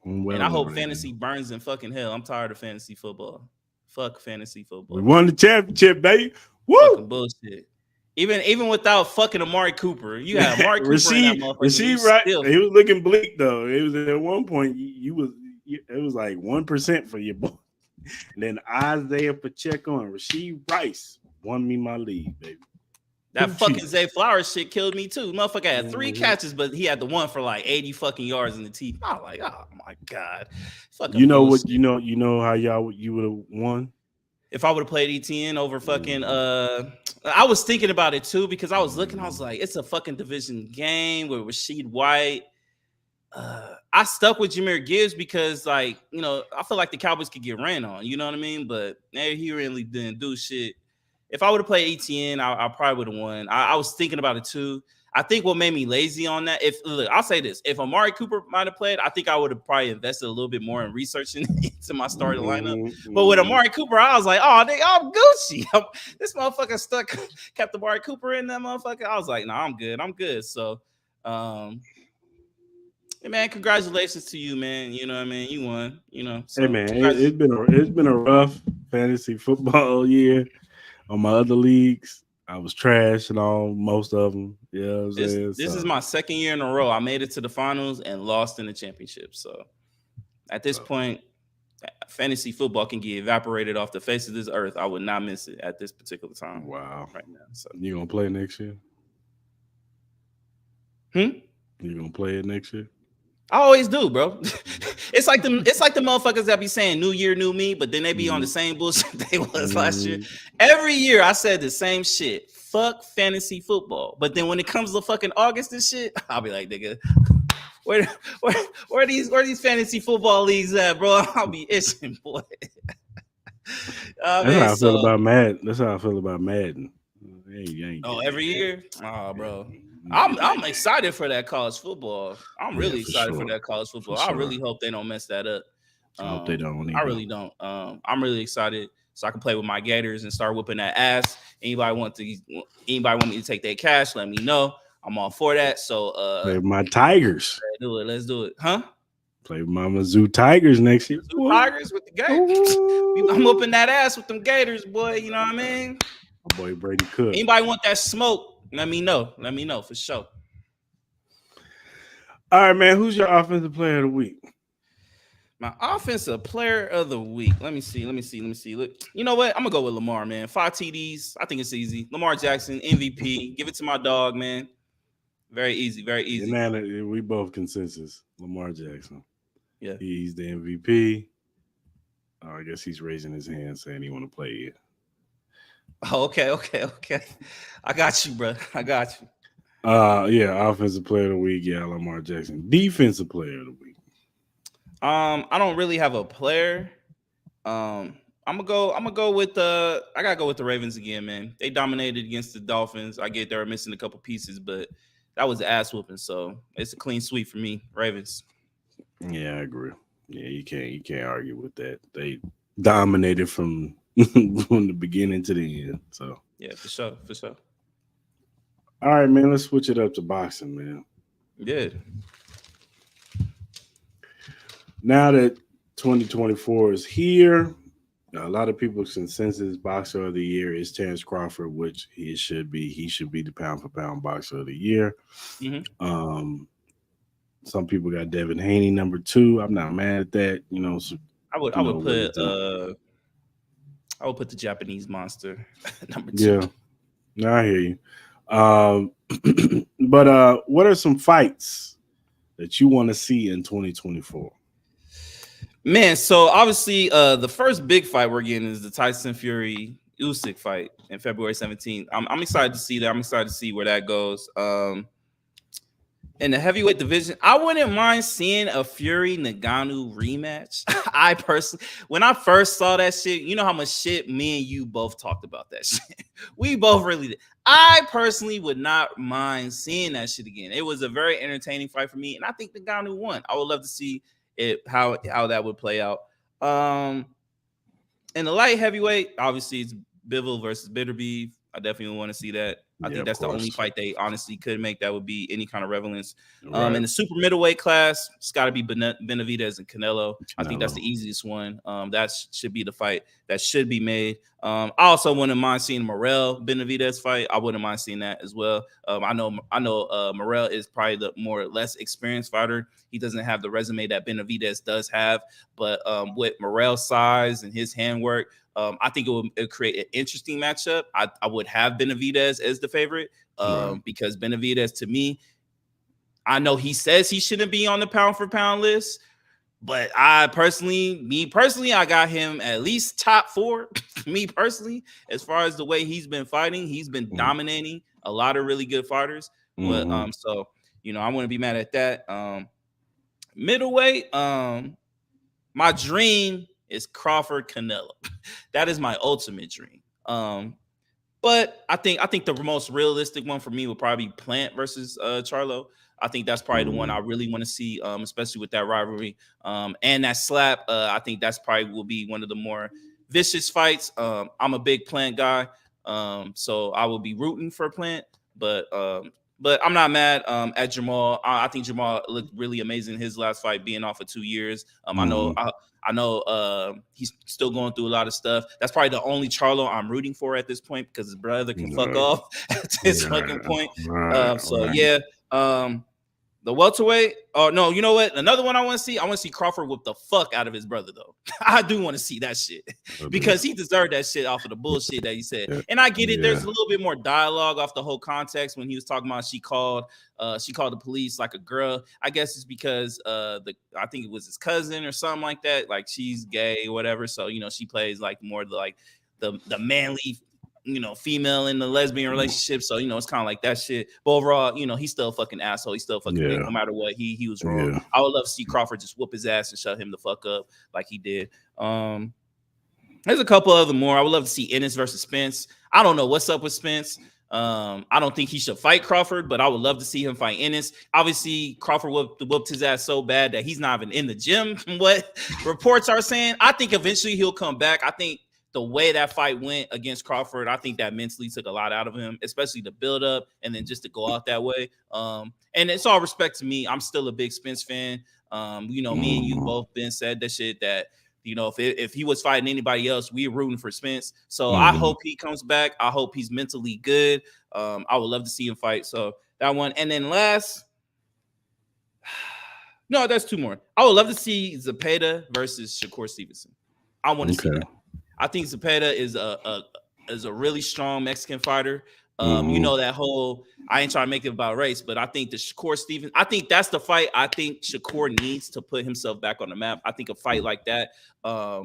And I Well, hope already. fantasy burns in fucking hell. I'm tired of fantasy football. Fuck fantasy We football. won the championship, baby. Fucking Woo! bullshit. Even without fucking Amari Cooper, you had Amari Cooper in that motherfucker, and you Right. still. He was looking bleak though. It was at one point it was like 1% for your boy. And then Isaiah Pacheco and Rasheed Rice won me my league, baby. That Two fucking chiefs. Zay Flowers shit killed me too. Motherfucker had 3 Mhm. catches, but he had the one for like 80 fucking yards in the teeth. I was like, oh my god, You fucking know what? bullshit. You know how you would have won. If I would have played ETN over fucking Mhm. I was thinking about it too because I was looking, I was Mhm. like, it's a fucking division game with Rasheed White. I stuck with Jahmyr Gibbs because, like, I feel like the Cowboys could get ran on. You know what I mean? But he really didn't do shit. If I would have played ATN, I probably would have won. I was thinking about it too. I think what made me lazy on that, I'll say this, if Amari Cooper might have played, I think I would have probably invested a little bit more in researching into my starting lineup. But with Mhm. Amari Cooper, I was like, oh, I'm Gucci. This motherfucker kept Amari Cooper in that motherfucker. I was like, no, I'm good. I'm good. So, hey man, congratulations to you, man. You know what I mean? You won, Hey So man, it's been a rough fantasy football year on my other leagues. I was trash and all most of them. You know what I'm this saying? this is So, my second year in a row. I made it to the finals and lost in the championship. So at this so point, fantasy football can get evaporated off the face of this earth. I would not miss it at this particular time wow. right now. So You gonna play next year? hmm? You gonna play it next year? I always do, bro. It's like the motherfuckers that be saying new year, new me, but then they be on the Mm, same bullshit they was last year. mm. Every year I said the same shit. Fuck fantasy football. But then when it comes to fucking August and shit, I'll be like, nigga, where where where these fantasy football leagues at, bro? I'll be itching, boy. I That's mean, how I feel so about Madden. That's how I feel about Madden. You ain't getting every it, man. year, oh, Yeah, bro. you ain't getting I'm that game. excited for that college football. I'm Yeah, really for excited for sure. that college For football. I sure. really hope they don't mess that up. I hope they don't I either. really don't. I'm really excited so I can play with my Gators and start whooping that ass. Anybody want me to take their cash? Let me know. I'm all for that. So Play with my Tigers. let's do it. Let's do it, huh? Play with my Mizzou Tigers next year. Mizzou What? Tigers with the Gators. I'm Ooh. whooping that ass with them Gators, boy. You know what I mean? My boy Brady Cook. Anybody want that smoke? Let me know. Let me know for sure. All right, man. Who's your offensive player of the week? My offensive player of the week. Let me see. Look, you know what? I'm gonna go with Lamar, man. 5 TDs. I think it's easy. Lamar Jackson, MVP. Give it to my dog, man. Very easy. Very easy. We both consensus. Lamar Jackson. Yeah. He's the MVP. Oh, I guess he's raising his hand saying he want to play it. Oh, okay. I got you, bro. I got you. Yeah, offensive player of the week. Yeah, Lamar Jackson. Defensive player of the week. I don't really have a player. I'm gonna go with I gotta go with the Ravens again, man. They dominated against the Dolphins. I get they were missing a couple pieces, but that was an ass whooping. So it's a clean sweep for me. Ravens. Yeah, I agree. Yeah, you can't argue with that. They dominated from from the beginning to the end. So Yeah, for sure. For sure. all right, man. Let's switch it up to boxing, man. Yeah. Now that 2024 is here, a lot of people's consensus boxer of the year is Terrence Crawford, which he should be. He should be the pound for pound boxer of the year. Mm-hmm. Some people got Devin Haney number 2. I'm not mad at that. So, I would what he's put doing. the Japanese monster number 2. Yeah, no, I hear you. But what are some fights that you want to see in 2024? Man, so obviously the first big fight we're getting is the Tyson Fury Usyk fight in February 17th. I'm excited to see that. I'm excited to see where that goes. In the heavyweight division, I wouldn't mind seeing a Fury Ngannou rematch. I personally, when I first saw that shit, you know how much shit me and you both talked about that shit. We both really did. I personally would not mind seeing that shit again. It was a very entertaining fight for me, and I think Ngannou won. I would love to see it how that would play out. In the light heavyweight, obviously it's Bivol versus Bitterbeef. I definitely want to see that. I Yeah, think of that's the only course. fight they honestly could make that would be any kind of relevance. In Right. the super middleweight class, it's got to be Benavidez and Canelo. I think that's Canelo. the easiest one. That should be the fight that should be made. I also wouldn't mind seeing Morrell Benavidez fight. I wouldn't mind seeing that as well. I know Morrell is probably the more or less experienced fighter. He doesn't have the resume that Benavidez does have, but with Morrell's size and his handwork, I think it would create an interesting matchup. I would have Benavidez as the favorite Right. because Benavidez, to me, I know he says he shouldn't be on the pound for pound list, but me personally, I got him at least top 4. Me personally, as far as the way he's been fighting, he's been dominating a lot of really good fighters. But Mm-hmm. so I wouldn't be mad at that. Middleweight, my dream is Crawford Canelo. That is my ultimate dream. But I think the most realistic one for me would probably be Plant versus Charlo. I think that's probably the one I really want to see, especially with that rivalry and that slap. I think that's probably will be one of the more vicious fights. I'm a big Plant guy, so I will be rooting for Plant. But but I'm not mad at Jamal. I think Jamal looked really amazing in his last fight, being off for 2 years. Mm-hmm. I know he's still going through a lot of stuff. That's probably the only Charlo I'm rooting for at this point because his brother can fuck Right. off at this fucking Right. point. Right. So Right. yeah. The welterweight. Oh no, you know what? Another one I want to see. I want to see Crawford whip the fuck out of his brother though. I do want to see that shit because he deserved that shit off of the bullshit that he said. Yeah. And I get it. There's Yeah. a little bit more dialogue off the whole context when he was talking about she called the police like a girl. I guess it's because I think it was his cousin or something like that. Like she's gay or whatever. So she plays like more the manly female in the lesbian relationship. So, it's kind of like that shit. But overall, he's still a fucking asshole. He's still a fucking dick. Yeah. No matter what, he was wrong. Yeah. I would love to see Crawford just whoop his ass and shut him the fuck up like he did. There's a couple other more. I would love to see Ennis versus Spence. I don't know what's up with Spence. I don't think he should fight Crawford, but I would love to see him fight Ennis. Obviously, Crawford whooped his ass so bad that he's not even in the gym. What reports are saying. I think eventually he'll come back. I think the way that fight went against Crawford, I think that mentally took a lot out of him, especially the build up and then just to go out that way. And it's all respect to me. I'm still a big Spence fan. Me and you both been said that shit that if he was fighting anybody else, we're rooting for Spence. So I hope he comes back. I hope he's mentally good. I would love to see him fight. So that one. And then last, no, that's 2 more. I would love to see Zepeda versus Shakur Stevenson. I want to see that. I think Zepeda is a really strong Mexican fighter. That whole I ain't trying to make it about race, but I think the Shakur Stevens, I think that's the fight I think Shakur needs to put himself back on the map. I think a fight like that, for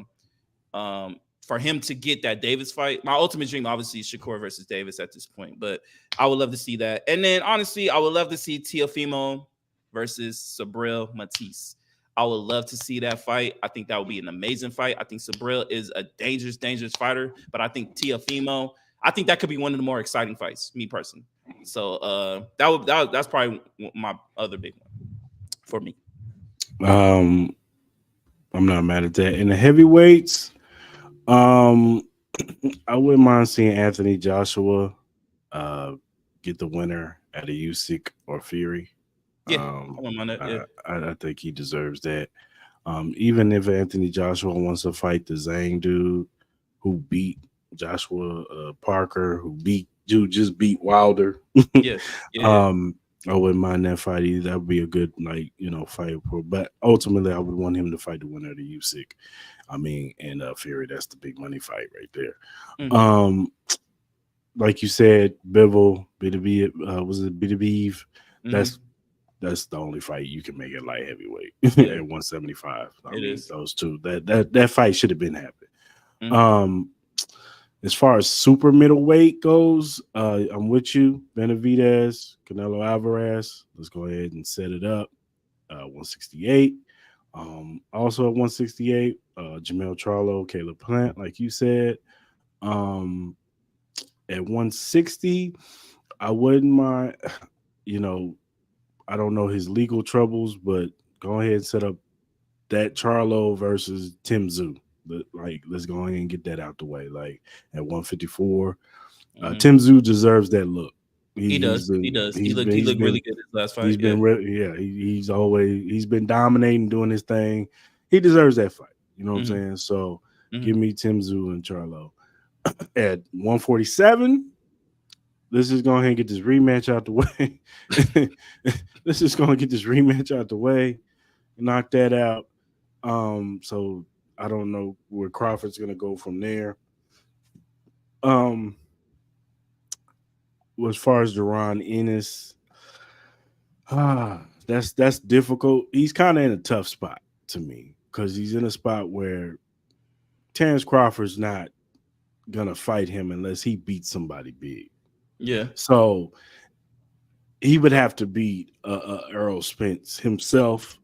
him to get that Davis fight, my ultimate dream obviously is Shakur versus Davis at this point, but I would love to see that. And then honestly, I would love to see Teofimo versus Sabril Matisse. I would love to see that fight. I think that would be an amazing fight. I think Sabril is a dangerous, dangerous fighter, but I think Teofimo, I think that could be one of the more exciting fights, me personally. So that's probably my other big one for me. I'm not mad at that. In the heavyweights, I wouldn't mind seeing Anthony Joshua get the winner at a Usyk or Fury. Yeah, I wouldn't mind that. Yeah. I think he deserves that. Even if Anthony Joshua wants to fight the Zhang dude who beat Joshua Parker, just beat Wilder. Yeah. I wouldn't mind that fight either. That would be a good fight for. But ultimately, I would want him to fight the winner of the Usyk. And Fury. That's the big money fight right there. Mm-hmm. Like you said, Bivol, was it Bidabiev? Mm-hmm. That's the only fight you can make at light heavyweight at 175. Those two. That fight should have been happening. Mm-hmm. As far as super middleweight goes, I'm with you. Benavidez, Canelo Alvarez. Let's go ahead and set it up. 168. Also at 168, Jamel Charlo, Caleb Plant, like you said. At 160, I wouldn't mind, I don't know his legal troubles, but go ahead and set up that Charlo versus Tim Tszyu. Let's go ahead and get that out the way. Like at 154, Hmm. Tim Tszyu deserves that look. He He's does. He been does. He looked really good his last fight. he's been he's been dominating, doing his thing. He deserves that fight. You know what I'm Hmm. saying? So Hmm. give me Tim Tszyu and Charlo at 147. Let's just go ahead and get this rematch out the way. Let's just go and get this rematch out the way, knock that out. So I don't know where Crawford's gonna go from there. Um, as far as Deron Ennis, that's difficult. He's kind of in a tough spot to me because he's in a spot where Terrence Crawford's not gonna fight him unless he beats somebody big. Yeah. So he would have to beat Earl Spence himself,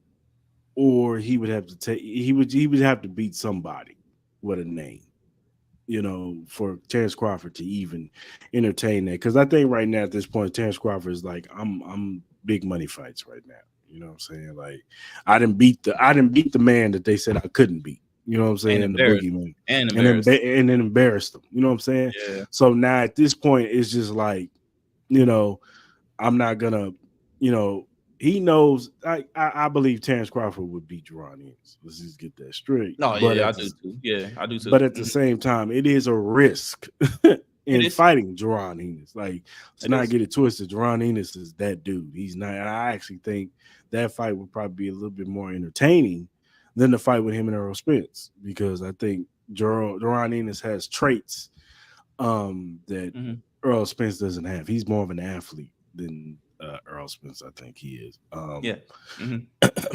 or he would have to take he would have to beat somebody with a name, for Terrence Crawford to even entertain that. Because I think right now at this point, Terrence Crawford is like, I'm big money fights right now. You know what I'm saying? Like I didn't beat the man that they said I couldn't beat. You know what I'm And saying? The embarrassed. boogeyman. And And then embarrassed. and then embarrassed them. You know what I'm saying? Yeah. So now at this point, it's just like, you know, I'm not gonna, you know, he knows. I believe Terrence Crawford would beat Jerron Ennis. Let's just get that straight. No, yeah, I do too. Yeah, I do too. But at the Mhm. same time, it is a risk It in is. fighting Jerron Ennis. Like, let's It not is. get it twisted. Jerron Ennis is that dude. He's not. And I actually think that fight would probably be a little bit more entertaining than the fight with him and Earl Spence, because I think Jerron Ennis has traits that Hmm. Earl Spence doesn't have. He's more of an athlete than Earl Spence, I think he is. Yeah. Hmm.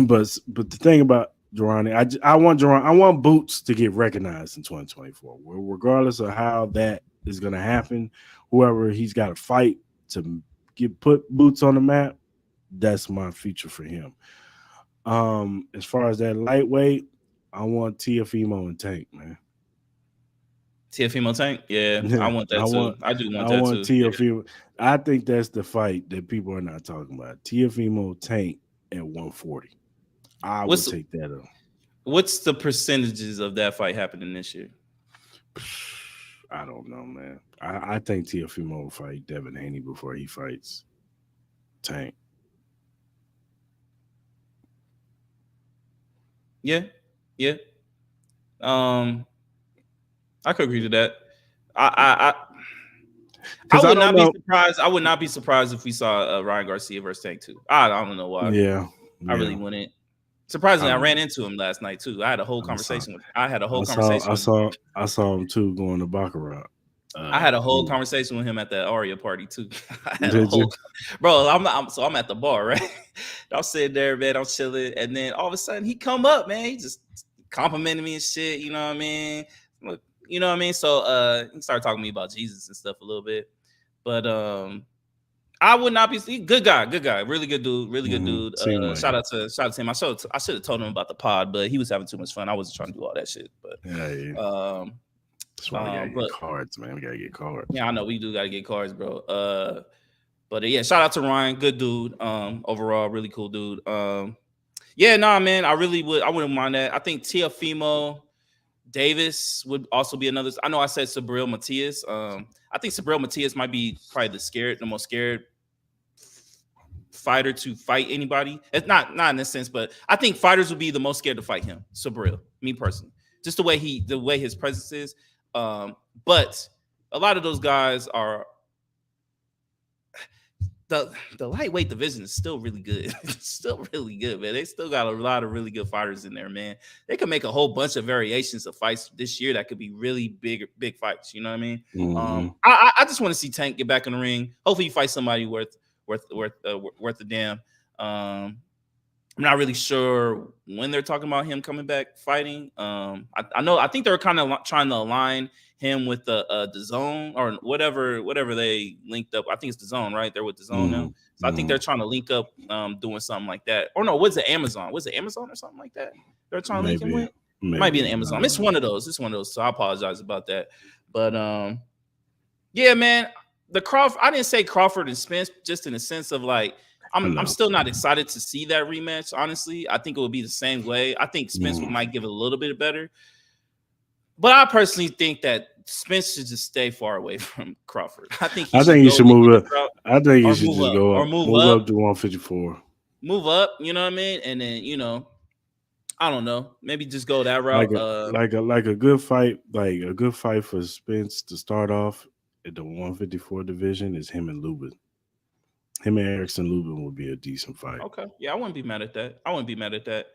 But the thing about Jerron, I want Boots to get recognized in 2024. Regardless of how that is going to happen, whoever he's got to fight to put Boots on the map, that's my future for him. As far as that lightweight, I want Tiafimo and Tank, man. TFMO Tank. Yeah, I Yeah, want that too. I do want I that want too. Yeah. Tiafimo. I think that's the fight that people are not talking about. Tiafimo Tank at 140. I would What's take that up. what's the percentages of that fight happening this year? I don't know, man. I think Tiafimo will fight Devin Haney before he fights Tank. Yeah. Yeah. Um, I could agree to that. I I Because I would don't not be know. surprised. I would not be surprised if we saw Ryan Garcia versus Tank too. I don't know why. Yeah, I really yeah. wouldn't. I Surprisingly, I ran don't. into him last night too. I had a whole I saw. conversation with. I had a whole I saw. conversation I with him. saw. I saw him too going to Baccarat. I had a whole Yeah. conversation with him at the Aria party too. I had a Did you? whole, bro. I'm at the bar, right? I'm sitting there, man. I'm chilling, and then all of a sudden he come up, man. He just complimented me and shit. You know what I mean? Look, you know what I mean? So he started talking to me about Jesus and stuff a little bit, but I would not be good guy, really good dude, really good dude. Seemed like Shout it. out to him. I should have told him about the pod, but he was having too much fun. I wasn't trying to do all that shit, but Yeah, yeah. um That's why we gotta get but cards, man. We gotta get cards. yeah, I know we do got to get cards, bro. But yeah, shout out to Ryan, good dude. Overall, really cool dude. Yeah, nah, man, I wouldn't mind that. I think Tiafimo Davis would also be another. I know I said Sabril Matias. I think Sabril Matias might be probably the most scared fighter to fight anybody. It's not in this sense, but I think fighters would be the most scared to fight him. Sabril, me personally, just the way his presence is. But a lot of those guys are the lightweight division is still really good. It's still really good, man. They still got a lot of really good fighters in there, man. They could make a whole bunch of variations of fights this year that could be really big fights. You know what I mean? Mm-hmm. I just want to see Tank get back in the ring. Hopefully, he fights somebody worth a damn. I'm not really sure when they're talking about him coming back fighting. I think they're kind of trying to align him with the zone or whatever they linked up. I think it's the zone, right? They're with the zone now. So I think they're trying to link up doing something like that. Or no, what's it, Amazon? Was it Amazon or something like that? They're trying to link him with? It might be an Amazon. It's one of those. It's one of those. So I apologize about that. But yeah, man. I didn't say Crawford and Spence just in the sense of like I'm still not excited to see that rematch. Honestly, I think it would be the same way. I think Spence might give it a little bit better, but I personally think that Spence should just stay far away from Crawford. I think he I should think you go should the move English it. route I think you or should move just up go or up, move up to 154. move up. You know what I mean? And then I don't know, maybe just go that Like route. a like a good fight for Spence to start off at the 154 division is him and Lubin. Him and Erickson Lubin would be a decent fight. Okay. Yeah, I wouldn't be mad at that. I wouldn't be mad at that.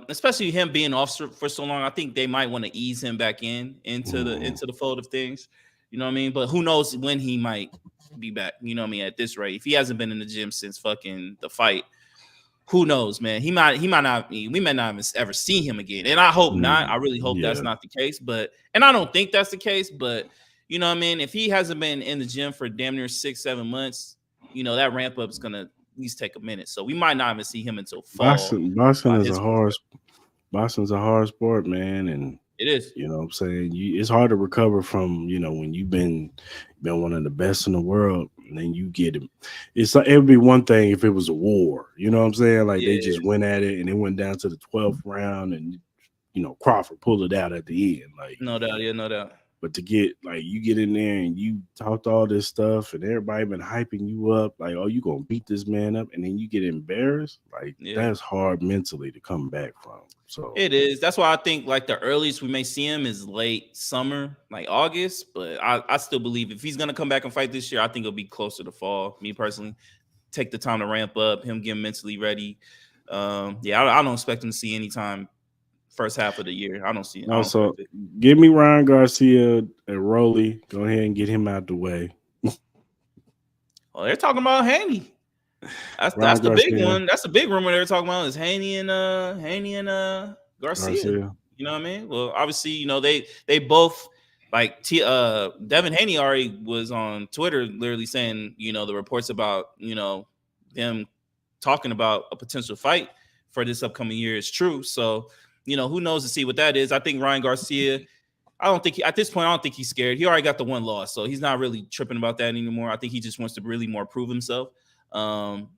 Especially him being off for so long. I think they might want to ease him back into the Mhm. into the fold of things. You know what I mean? But who knows when he might be back. You know what I mean? At this rate, if he hasn't been in the gym since fucking the fight, who knows, man? He might not. We may not even ever see him again. And I hope not. I really hope that's Yeah. not the case. And I don't think that's the case. But you know what I mean? If he hasn't been in the gym for damn near 6-7 months, that ramp up is gonna at least take a minute. So we might not even see him until fall Boxing by is a his first hard fight. boxing's a hard sport, man, and It is. you know what I'm saying? It's hard to recover from, when you've been one of the best in the world and then you get it. It's like it would be one thing if it was a war, you know what I'm saying? Like they Yeah, just went at it and it went down to the 12th round and Crawford pulled it out at the end. Like, no doubt. Yeah, no doubt. but to get like you get in there and you talked all this stuff and everybody been hyping you up, like, oh, you gonna beat this man up, and then you get embarrassed, like Yeah. that's hard mentally to come back from. So It is. That's why I think like the earliest we may see him is late summer, like August. But I still believe if he's gonna come back and fight this year, I think it'll be closer to fall. Me personally, take the time to ramp up, him get mentally ready. Yeah, I don't expect him to see any time first half of the year. I don't also, expect it. give me Ryan Garcia and Rolly. Go ahead and get him out the way. Oh, they're talking about Haney. That's Ryan the big Garcia, one. That's the big rumor they're talking about is Haney and Garcia. Garcia. You know what I mean? Well, obviously, they both like Devin Haney already was on Twitter literally saying, the reports about, them talking about a potential fight for this upcoming year is true. So, who knows to see what that is. I think Ryan Garcia, at this point, I don't think he's scared. He already got the one loss, so he's not really tripping about that anymore. I think he just wants to really more prove himself. I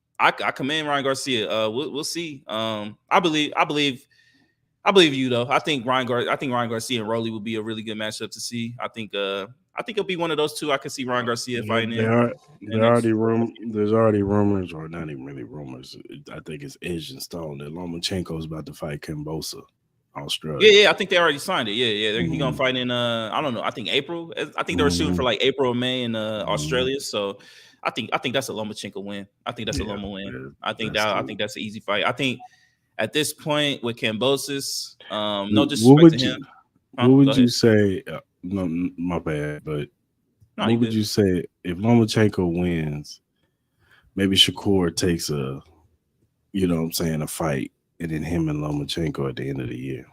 commend Ryan Garcia. We'll see. I believe you though. I think Ryan Garcia and Rolly would be a really good matchup to see. I think it'll be one of those two. I could see Ryan Garcia There, fighting there are in the there next already 4 or 5 years. there's already rumors, or not even really rumors. I think it's edged in stone that Lomachenko is about to fight Kambosa, Australia. Yeah. I think they already signed it. Yeah. He gonna Mhm, fight in I don't know. I think April. I think they were shooting for mhm, like April or May in mhm. Australia. So I think that's a Lomachenko win. I think that's a Yeah, Loma win. yeah, that's I the. think that's an easy fight. I think at this point with Cambosis, no What disrespect to would him. you Huh? What Go would ahead. you say? No, my bad. But No, you what would good. you say if Lomachenko wins? Maybe Shakur takes what I'm saying, a fight, and then him and Lomachenko at the end of the year.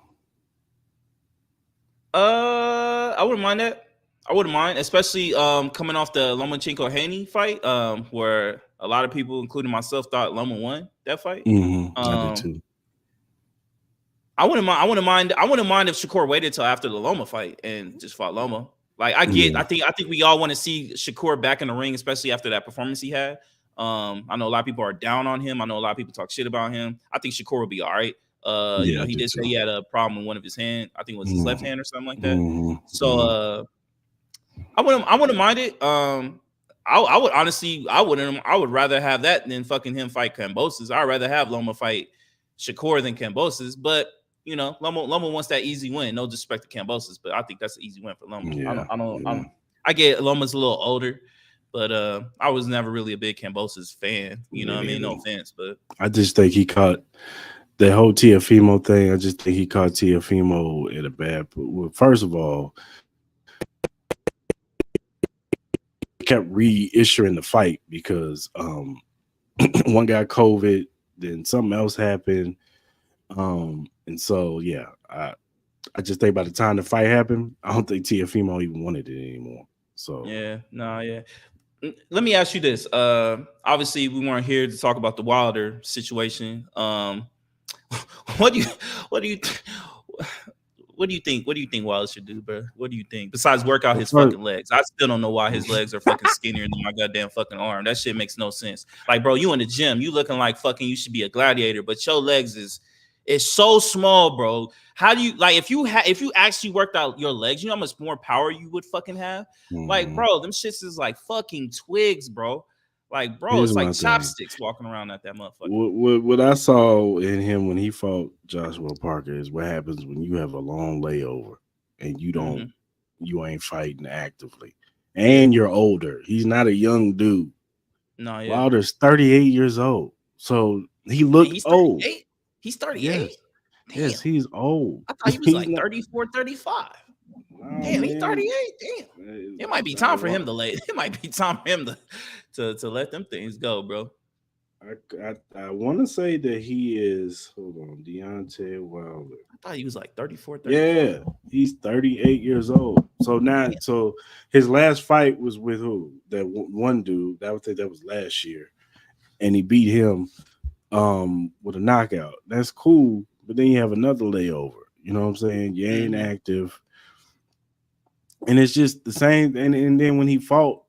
I wouldn't mind that. I wouldn't mind, especially coming off the Lomachenko Haney fight, where a lot of people, including myself, thought Loma won that fight. I did Um, too. I wouldn't mind. I wouldn't mind. I wouldn't mind if Shakur waited till after the Loma fight and just fought Loma. Like I get. Yeah, I think we all want to see Shakur back in the ring, especially after that performance he had. I know a lot of people are down on him. I know a lot of people talk shit about him. I think Shakur will be all right. yeah, I He did did say too. he had a problem with one of his hands. I think it was his left hmm hand or something like that. hmm So hmm I wouldn't mind it. I would honestly, I would rather have that than fucking him fight Cambosis. I'd rather have Loma fight Shakur than Cambosis. But Loma wants that easy win. No disrespect to Cambosis, but I think that's an easy win for Loma. Yeah, yeah. I get Loma's a little older, but I was never really a big Cambosis fan. You know Me what I mean? No neither. offense, but I just think he caught the whole Tiafimo thing. I just think he caught Tiafimo at a bad. Well, first of all, he kept reissuing the fight because one got COVID, then something else happened, and so yeah, I just think by the time the fight happened, I don't think Tiafimo even wanted it anymore. So yeah, no, yeah. Let me ask you this. Obviously, we weren't here to talk about the Wilder situation. What do you what do you what do you think? What do you think Wilder should do, bro? What do you think? Besides work out his first, fucking legs. I still don't know why his legs are fucking skinnier than my goddamn fucking arm. That shit makes no sense. Like, bro, you in the gym, you looking like fucking you should be a gladiator, but your legs is It's so small, bro. How do you like if you actually worked out your legs, you know how much more power you would fucking have? Like, Mhm. bro, them shits is like fucking twigs, bro. Like, bro, Here's it's like my thing. chopsticks walking around at that motherfucker. What I saw in him when he fought Joshua Parker is what happens when you have a long layover and Mm-hmm. you ain't fighting actively, Yeah. and you're older. He's not a young dude. No, yeah. Wilder's 38 years old, so he And looked he's old. 38. He's 38. Yes, Damn. yes, he's old. I thought he was He's like not. 34, 35. No Damn, he's man. 38. Damn. It might be I, time for him to lay. It might be time for him to let them things go, bro. I want to say that he is. Hold on, Deontay Wilder. I thought he was like 34, 35. Yeah, he's 38 years old. So now, Damn. so his last fight was with who? That one dude. That would think that was last year, and he beat him with a knockout. That's cool, but then you have another layover. You know what I'm saying? You ain't Mm-hmm. active, and it's just the same. And then when he fought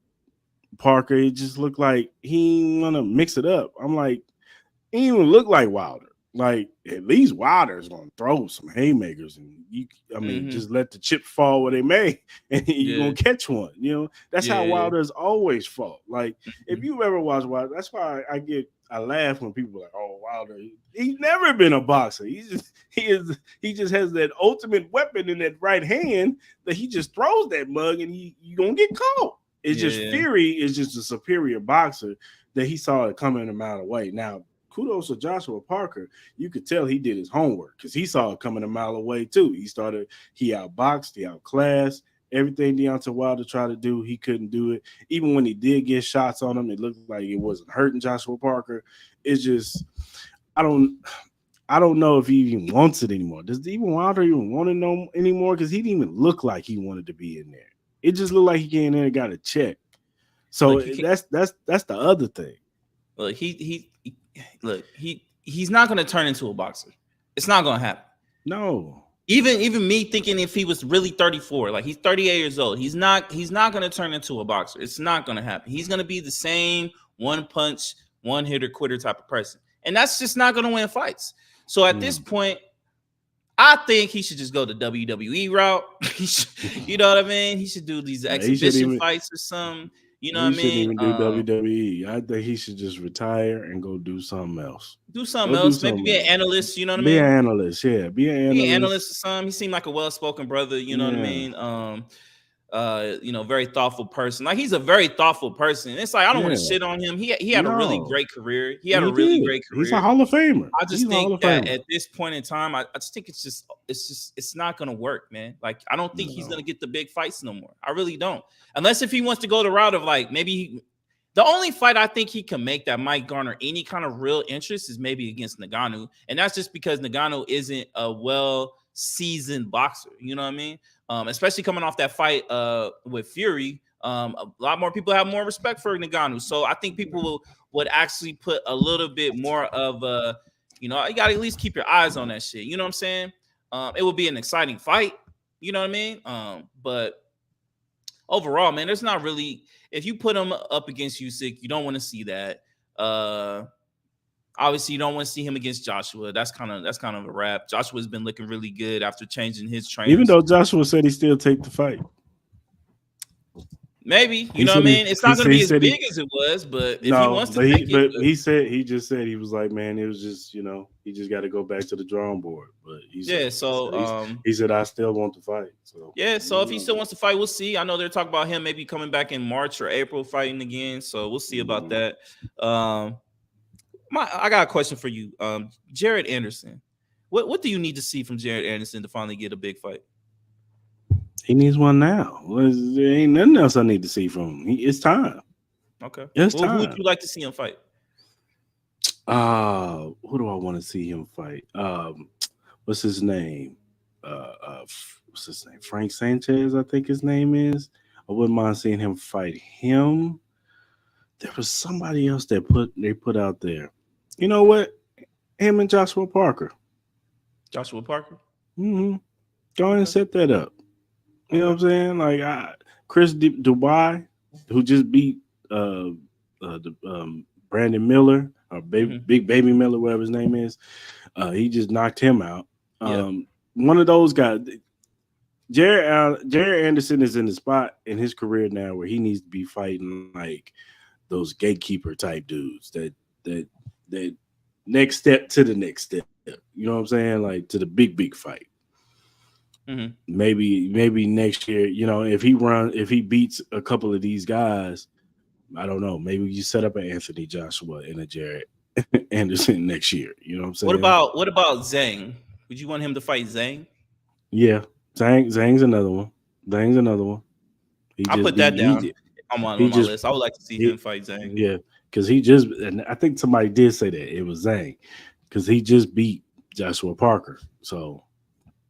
Parker, it just looked like he didn't want to mix it up. I'm like, he didn't even look like Wilder. Like at least Wilder's gonna throw some haymakers, and I mean, Mm-hmm. just let the chips fall where they may, and you're Yeah. gonna catch one. You know, that's how Yeah. Wilder's always fought. Like if Mhm. you ever watch Wilder, that's why I laugh when people are like, "Oh, Wilder, he's never been a boxer. He just has that ultimate weapon in that right hand that he just throws that mug, and you gonna get caught." It's just Yeah. Fury is just a superior boxer that he saw it coming a mile away. Now, kudos to Joshua Parker. You could tell he did his homework because he saw it coming a mile away too. He outboxed, he outclassed. Everything Deontay Wilder tried to do, he couldn't do it. Even when he did get shots on him, it looked like it wasn't hurting Joshua Parker. It's just, I don't, I don't know if he even wants it anymore. Does even Wilder even want to know anymore? Because he didn't even look like he wanted to be in there. It just looked like he came in there and got a check. So Look, he can that's the other thing. look. Look. He's not gonna turn into a boxer. It's not gonna happen. No, Even me thinking if he was really 34, like he's 38 years old, he's not gonna turn into a boxer. It's not gonna happen. He's gonna be the same one punch, one hitter quitter type of person. And that's just not gonna win fights. So at this mm. point, I think he should just go the WWE route. You know what I mean? He should do these He shouldn't exhibition even fights or something. You know he what I shouldn't mean? even do WWE. I think he should just retire and go do something else. Do something Go do else. Maybe something be an else. analyst. You know what I Be an mean? analyst, yeah. Be an Be an analyst. analyst or something. He seemed like a well-spoken brother. You know what I Yeah, mean? Very thoughtful person. Like he's a very thoughtful person. It's like I don't want to yeah. shit on him. He had a really No, great career. He had a he really did. great He's a career. Hall of Famer. I He's just a Hall think of that Famer. at this point in time, I just think it's not gonna work, man. Like I don't think he's gonna No. get the big fights no more. I really don't. Unless if he wants to go the route of like the only fight I think he can make that might garner any kind of real interest is maybe against Ngannou, and that's just because Ngannou isn't a well seasoned boxer. You know what I mean? Especially coming off that fight with Fury. A lot more people have more respect for Ngannou, so I think people would actually put a little bit more of a, you got to at least keep your eyes on that shit. You know what I'm saying? It would be an exciting fight. You know what I mean? But overall, man, there's not really. If you put him up against Usyk, you don't want to see that. Uh, Obviously, you don't want to see him against Joshua. That's kind of a wrap. Joshua's been looking really good after changing his Even trainers. though Joshua said he still take the fight. Maybe, you He know what said I mean? It's not going to he be as said he big as it was, but if he no, wants to take it, but he just said he was like, man, it was just, he just got to go back to the drawing board. But yeah. So, he said I still want to fight. So yeah. I So if don't he know. still wants to fight, we'll see. I know they're talking about him maybe coming back in March or April fighting again. So we'll see about Mhm. that. Um, I got a question for you, Jared Anderson. What do you need to see from Jared Anderson to finally get a big fight? He needs one now. There ain't nothing else I need to see from him. It's time. Okay. It's Well, who would time. you like to see him fight? Who do I want to see him fight? What's his name? What's his name? Frank Sanchez, I think his name is. I wouldn't mind seeing him fight him. There was somebody else that they put out there. You know what? Him and Joshua Parker. Joshua Parker. Mm-hmm. Go ahead and Okay. set that up. You know what Okay. I'm saying? Like Chris Dubai, who just beat uh, Brandon Miller. or Hmm. Big Baby Miller, whatever his name is. He just knocked him out. Yeah. One of those guys. Jared Anderson is in the spot in his career now where he needs to be fighting like those gatekeeper type dudes that that next step to the next step. You know what I'm saying? Like to the big fight. Hmm. Maybe next year, if he beats a couple of these guys, I don't know. Maybe you set up an Anthony Joshua and a Jared Anderson next year. You know what I'm saying? What about Zhang? Would you want him to fight Zhang? Yeah. Zhang's another one. Zhang's another one. He I just put beat that down. I'm on he my just list. I would like to see he him fight Zhang. yeah, because he just and I think somebody did say that it was Zhang because he just beat Joshua Parker.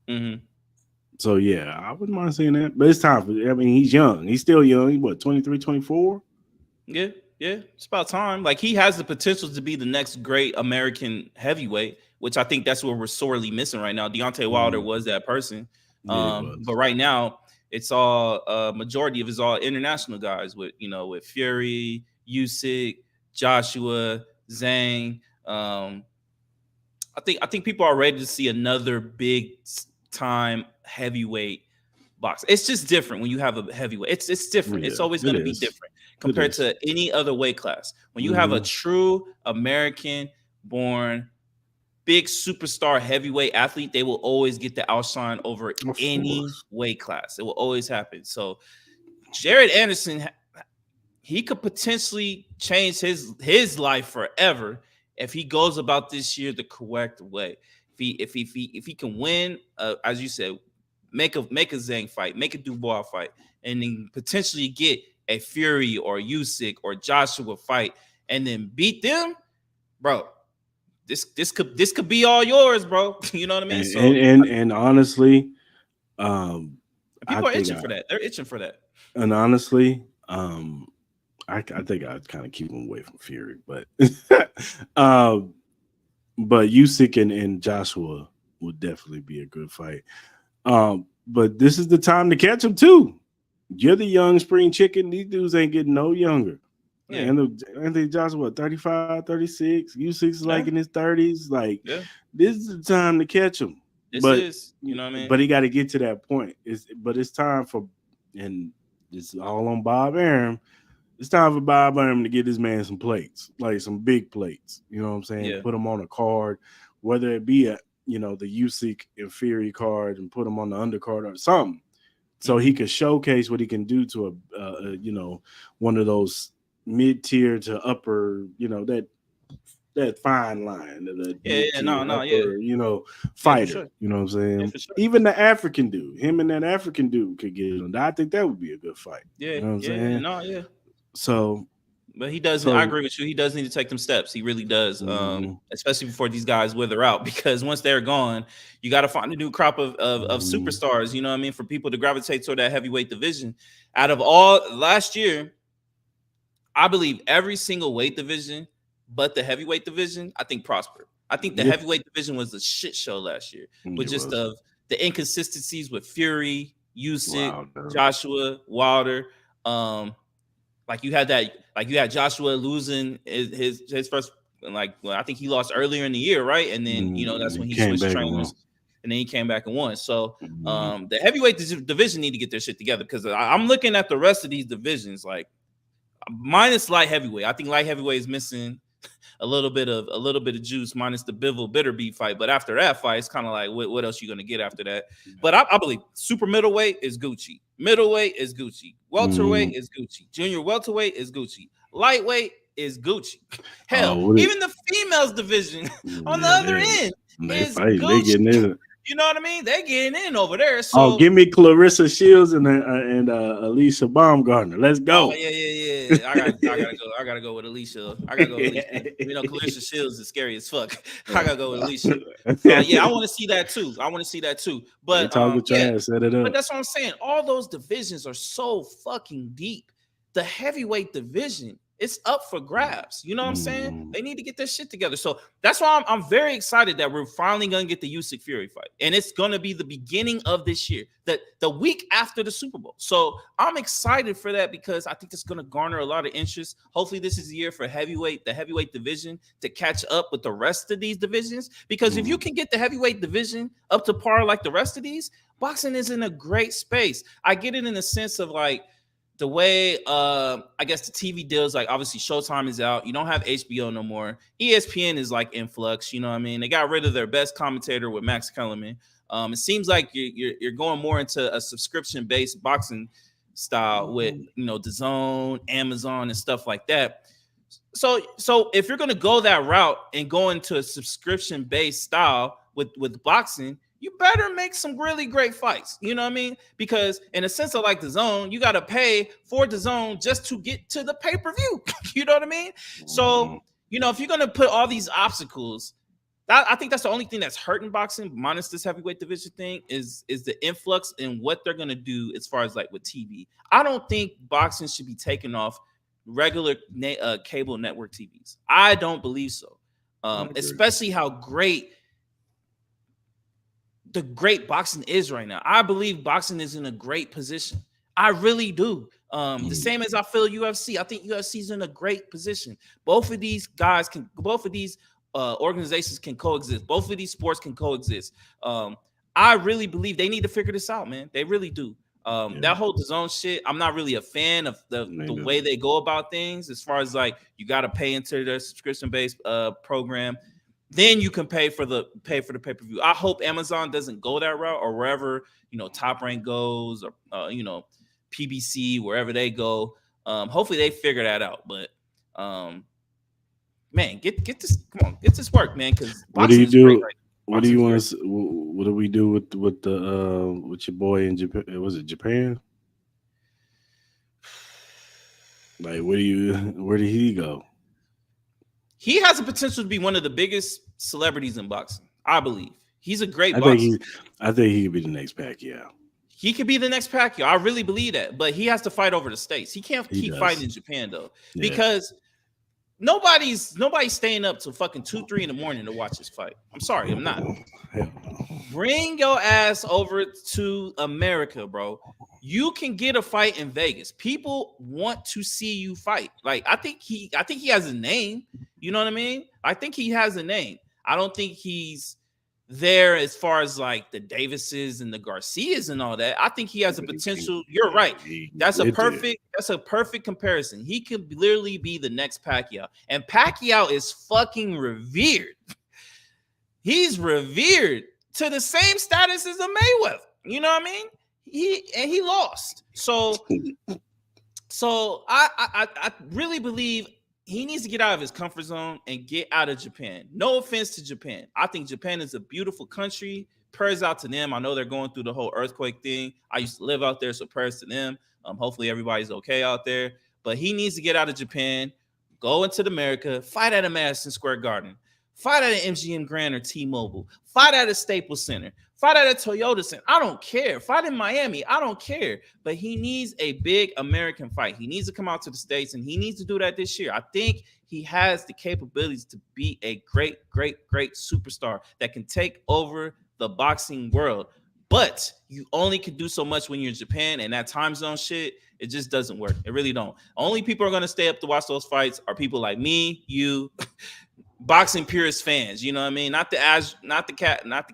Hmm. So yeah, I wouldn't mind seeing that. But it's time for I mean, he's young. He's still young. He's what, 23, 24? Yeah, yeah, it's about time. Like he has the potential to be the next great American heavyweight, which I think that's what we're sorely missing right now. Deontay Wilder Mm, was that person, yeah, it but was. right now it's all majority of it's all international guys with with Fury, Usyk, Joshua, Zhang. I think people are ready to see another big time heavyweight box. It's just different when you have a heavyweight. It's different. It's Yeah, always it going to be is. different It compared is. to any other weight class. When you have a Mm-hmm. true American born big superstar heavyweight athlete, they will always get the outshine over Of any course. weight class. It will always happen. So Jared Anderson, he could potentially change his life forever if he goes about this year the correct way. If he can win, as you said, make a Zhang fight, make a Dubois fight, and then potentially get a Fury or Usyk or Joshua fight, and then beat them, bro. This could be all yours, bro. You know what I mean? And So and honestly, um, I people are think itching I for that. They're itching for that. and honestly, I think I'd kind of keep him away from Fury, but um, but Usyk and Joshua would definitely be a good fight. But this is the time to catch them too. You're the young spring chicken. These dudes ain't getting no younger. Yeah, And Anthony Joshua, what, 35, 36? Usyk's like in yeah, his 30s. Like, yeah. this is the time to catch him. This But is, you know what I mean? but he got to get to that point. But it's time for, and it's all on Bob Arum. It's time for Bob Arum to get this man some plates, like some big plates. You know what I'm saying? Yeah. Put him on a card, whether it be the Usyk and Fury card, and put him on the undercard or something, so he Hmm. could showcase what he can do to one of those mid tier to upper, that fine line, the Yeah, mid yeah, tier no, no, yeah, upper, yeah, for fighter. sure, You know what I'm yeah, saying? for sure. Even the African dude, him and that African dude could get him. I think that would be a good fight. You Yeah, know what I'm yeah, yeah, saying? no, yeah. So But he doesn't. I so agree with you. He does need to take them steps. He really does. mhm, Especially before these guys wither out, because once they're gone, you got to find a new crop of mhm, superstars. You know what I mean? For people to gravitate toward that heavyweight division. Out of all last year, I believe every single weight division, but the heavyweight division, I think prospered. I think the yeah, heavyweight division was a shit show last year, with it just was the inconsistencies with Fury, Usyk, Wilder. Joshua, Wilder. Um, like you had Joshua losing his first, well, I think he lost earlier in the year, right? And then that's when He he came switched back and won. trainers, and then he came back and won. So Mhm, the heavyweight division need to get their shit together, because I'm looking at the rest of these divisions, like minus light heavyweight. I think light heavyweight is missing a little bit of juice, minus the Bivol Bitterbeef fight. But after that fight, it's kind of like, what else you gonna get after that? But I believe super middleweight is Gucci, middleweight is Gucci, welterweight mhm. is Gucci, junior welterweight is Gucci, lightweight is Gucci. Hell, Oh, what it, even the females division on the yeah, other end they is fighting. They Gucci. getting in it. You know what I mean? They're getting in over there. Oh, So give me Clarissa Shields and Alicia Baumgartner. Let's oh go. yeah, yeah, yeah. I gotta go. I gotta go with Alicia. I gotta go with Alicia. Clarissa Shields is scary as fuck. I gotta go with Alicia. Yeah, I want to see that too. I want to see that too. They But talking yeah, trash. Set it but up. that's what I'm saying. All those divisions are so fucking deep. The heavyweight division it's up for grabs. You know what I'm saying? Mm. They need to get this shit together. So that's why I'm very excited that we're finally gonna get the Usyk Fury fight, and it's gonna be the beginning of this year, the week after the Super Bowl. So I'm excited for that because I think it's gonna garner a lot of interest. Hopefully, this is the year for the heavyweight division to catch up with the rest of these divisions. Because if you can get the heavyweight division up to par like the rest of these, boxing is in a great space. I get it in the sense of like the way I guess the TV deals, like obviously Showtime is out. You don't have HBO no more. ESPN is like in flux. You know what I mean? They got rid of their best commentator with Max Kellerman. It seems like you're going more into a subscription based boxing style with the Zone, Amazon, and stuff like that. So if you're gonna go that route and go into a subscription based style with boxing, you better make some really great fights. You know what I mean? Because in a sense of like the Zone, you got to pay for the Zone just to get to the pay-per-view. You know what I mean? So, if you're going to put all these obstacles, I think that's the only thing that's hurting boxing, minus this heavyweight division thing, is the influx in what they're going to do as far as like with TV. I don't think boxing should be taken off regular cable network TVs. I don't believe so. Especially how great the great boxing is right now. I believe boxing is in a great position. I really do. The same as I feel UFC. I think UFC is in a great position. Both of these organizations can coexist. Both of these sports can coexist. I really believe they need to figure this out, man. They really do. That whole DAZN shit, I'm not really a fan of the way they go about things. As far as like you got to pay into their subscription-based program. Then you can pay for the pay-per-view. I hope Amazon doesn't go that route, or wherever Top Rank goes, or PBC, wherever they go. Hopefully they figure that out. But man, get this. Come on, get this work, man. Because what do you do? What do you want to? What do we do with with your boy in Japan? Was it Japan? Like, where did he go? He has the potential to be one of the biggest celebrities in boxing. I believe he's a great boxer. I think he could be the next Pacquiao. He could be the next Pacquiao. I really believe that, but he has to fight over the States. He can't keep fighting in Japan though, because nobody's staying up till fucking 2-3 in the morning to watch this fight. I'm sorry, I'm not. Bring your ass over to America, bro. You can get a fight in Vegas. People want to see you fight. Like I think he has a name. You know what I mean? I think he has a name. I don't think he's there as far as like the Davises and the Garcias and all that. I think he has a potential. You're right. That's a perfect comparison. He could literally be the next Pacquiao. And Pacquiao is fucking revered. He's revered to the same status as a Mayweather. You know what I mean? He lost. So I really believe he needs to get out of his comfort zone and get out of Japan. No offense to Japan. I think Japan is a beautiful country. Prayers out to them. I know they're going through the whole earthquake thing. I used to live out there, so prayers to them. Hopefully everybody's okay out there. But he needs to get out of Japan, go into America, fight at a Madison Square Garden, fight at an MGM Grand or T-Mobile, fight at a Staples Center, fight at a Toyota Center. I don't care. Fight in Miami. I don't care. But he needs a big American fight. He needs to come out to the States, and he needs to do that this year. I think he has the capabilities to be a great, great, great superstar that can take over the boxing world. But you only can do so much when you're in Japan, and that time zone shit, it just doesn't work. It really don't. Only people are going to stay up to watch those fights are people like me, you, boxing purist fans. You know what I mean? Not the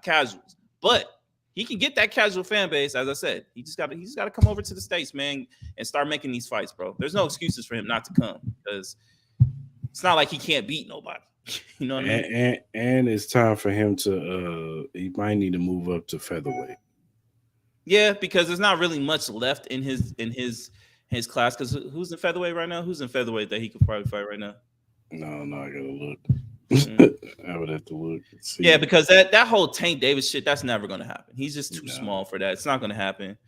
casuals. But he can get that casual fan base. As I said, he's got to come over to the States, man, and start making these fights, bro. There's no excuses for him not to come, because it's not like he can't beat nobody. You know what I mean? And it's time for him to he might need to move up to featherweight. Yeah, because there's not really much left in his class. Because who's in featherweight right now? Who's in featherweight that he could probably fight right now? No, I gotta look. I would have to look. See. Yeah, because that whole Tank Davis shit, that's never gonna happen. He's just too small for that. It's not gonna happen.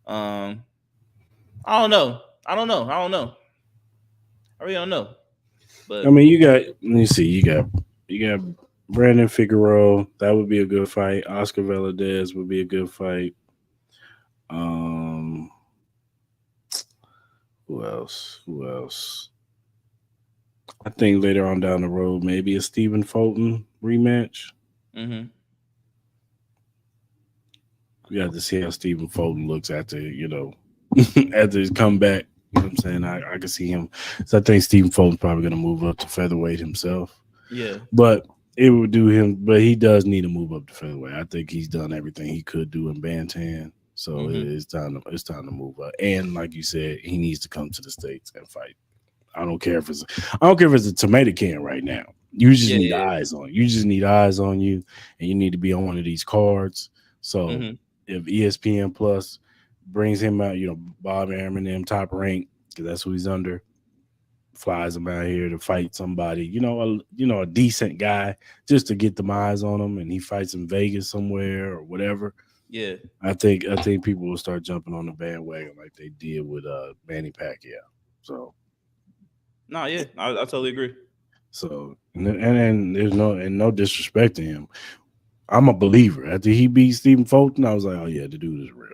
I don't know. I really don't know. But I mean, let me see. You got Brandon Figueroa. That would be a good fight. Oscar Valadez would be a good fight. Who else? I think later on down the road, maybe a Stephen Fulton rematch. Mm-hmm. We have to see how Stephen Fulton looks after after his comeback. You know what I'm saying? I can see him. So I think Stephen Fulton's probably going to move up to featherweight himself. Yeah. But it would do him. But he does need to move up to featherweight. I think he's done everything he could do in Bantam. So Mm-hmm. it's time to move up. And like you said, he needs to come to the states and fight. I don't care if it's a tomato can right now. You just Yeah. need Yeah. eyes on. You just need eyes on you, and you need to be on one of these cards. So Mm-hmm. if ESPN Plus brings him out, Bob Arum them top rank because that's who he's under, flies him out here to fight somebody, a decent guy just to get them eyes on him, and he fights in Vegas somewhere or whatever. Yeah. I think people will start jumping on the bandwagon like they did with Manny Pacquiao. So No, yeah, I totally agree. and there's no disrespect to him. I'm a believer. After he beat Stephen Fulton, I was like, oh yeah, the dude is real.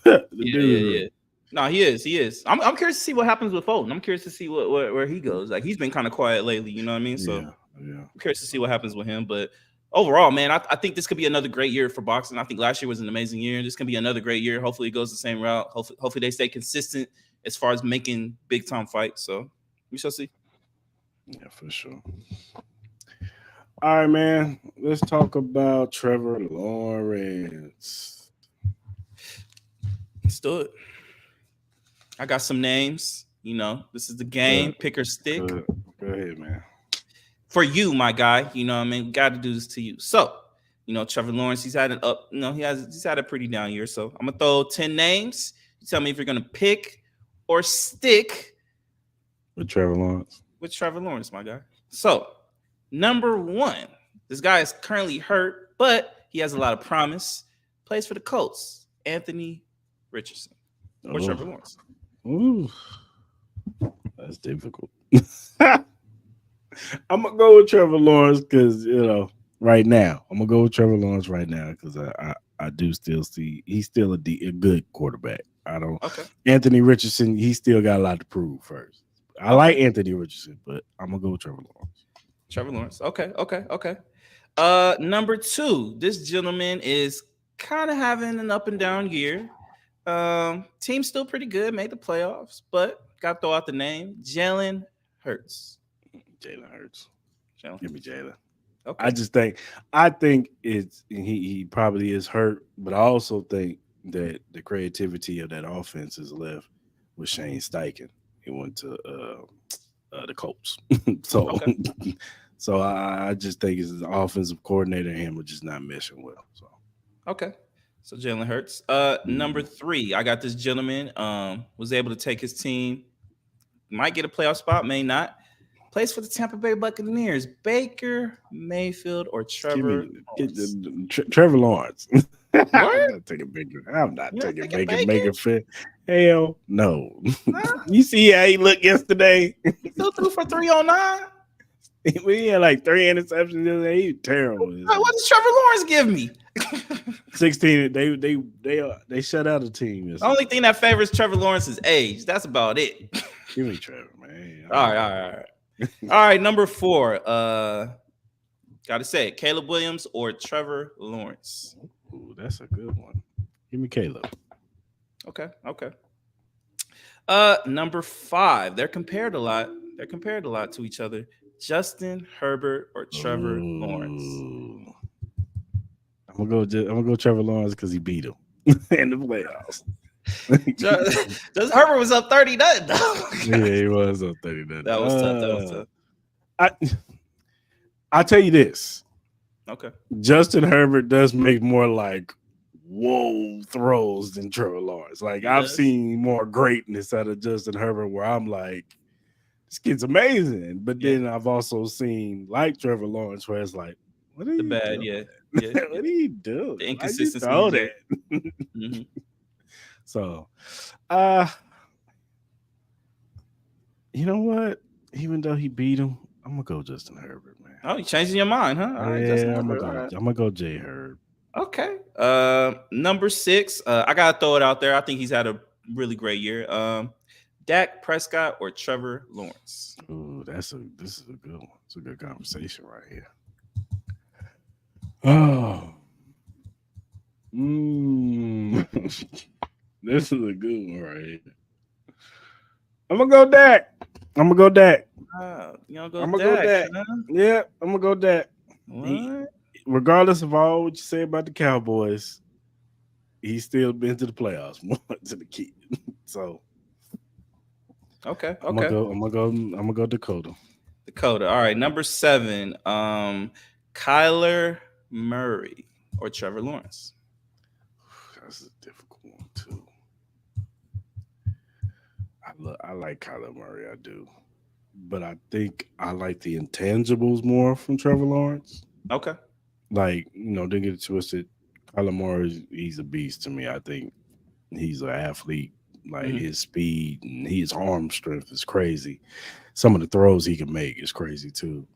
The Yeah, dude yeah, is yeah. real. No, he is. He is. I'm curious to see what happens with Fulton. I'm curious to see where he goes. Like he's been kind of quiet lately. You know what I mean? So Yeah, yeah. I'm curious to see what happens with him. But overall, man, I think this could be another great year for boxing. I think last year was an amazing year. This can be another great year. Hopefully, it goes the same route. Hopefully they stay consistent as far as making big time fights. So we shall see. Yeah, for sure. All right, man. Let's talk about Trevor Lawrence. Let's do it. I got some names. You know, this is the game. Good, Pick or stick. good. Go ahead, man. For you, my guy. You know what I mean? We got to do this to you. So, Trevor Lawrence, he's had an up, he's had a pretty down year. So I'm gonna throw 10 names. You tell me if you're gonna pick or stick With Trevor Lawrence. with Trevor Lawrence, my guy. So, number one, this guy is currently hurt, but he has a lot of promise. Plays for the Colts, Anthony Richardson or Oh, Trevor Lawrence. ooh, that's difficult. I'm gonna go with Trevor Lawrence because right now I'm gonna go with Trevor Lawrence right now because I do still see he's still a good quarterback. I don't Okay. Anthony Richardson. He still got a lot to prove first. I Okay. like Anthony Richardson, but I'm gonna go with Trevor Lawrence. Trevor Lawrence. Okay. Okay. Okay. Number two, this gentleman is kind of having an up and down year. Team's still pretty good, made the playoffs, but got to throw out the name Jalen Hurts. Jalen Hurts. Jalen Give me Hurts. Jalen. Okay. I think it's he probably is hurt, but I also think that the creativity of that offense is left with Shane Steichen. He went to the Colts, so Okay. so I just think his offensive coordinator and him are just not meshing well. So Okay. So Jalen Hurts. Number three, I got this gentleman. Was able to take his team. Might get a playoff spot, may not. Plays for the Tampa Bay Buccaneers. Baker Mayfield or give Trevor me Lawrence. Trevor Lawrence. I'm Word? not taking Baker. I'm not You're not taking taking Baker. Baker? Baker fit. Hell no. Nah. You see how he looked yesterday? He still threw for 309. We had like 3 interceptions. He was terrible. What does Trevor Lawrence give me? 16. They shut out a team. The only thing that favors Trevor Lawrence is age. That's about it. Give me Trevor, man. All right, all right, all right. All right, number four. Gotta say it, Caleb Williams or Trevor Lawrence. Ooh, that's a good one. Give me Caleb. Okay, okay. Number five. They're compared a lot. They're compared a lot to each other. Justin Herbert or Trevor Lawrence. Ooh. I'm gonna go Trevor Lawrence because he beat him in the playoffs. Justin Herbert was up 30 nothing. Yeah, he was up 30 nothing. That was tough. That was tough. I tell you this. Okay. Justin Herbert does make more like whoa throws than Trevor Lawrence. Like He I've does. seen more greatness out of Justin Herbert where I'm like, this kid's amazing. But Yeah. then I've also seen like Trevor Lawrence where it's like, what are The you bad, doing? yeah. What are you doing? The Why'd you inconsistency throw is there. that? Mm-hmm. So you know what? Even though he beat him, I'm gonna go Justin Herbert, man. Oh, you changing your mind, huh? All right, Yeah, Justin I'm Herbert. gonna All go. right. I'm gonna go J Herb. Okay. Number six. I gotta throw it out there. I think he's had a really great year. Dak Prescott or Trevor Lawrence. Ooh, this is a good one. It's a good conversation right here. Oh, mm. This is a good one right here. I'm gonna go Dak. I'm gonna go Dak. You don't go I'm gonna go Dak, Dak. huh? Yeah, I'm gonna go Dak. He, What? regardless of all what you say about the Cowboys, he's still been to the playoffs more to the kid. So Okay, I'm gonna okay. go. I'm gonna go. I'm gonna go Dakota. Dakota. All right, number 7. Kyler Murray or Trevor Lawrence. That's a difficult one too. I like Kyler Murray. I do, but I think I like the intangibles more from Trevor Lawrence. Okay. Like don't get it twisted. Kyler Murray, he's a beast to me. I think he's an athlete. Like Mhm. his speed and his arm strength is crazy. Some of the throws he can make is crazy too.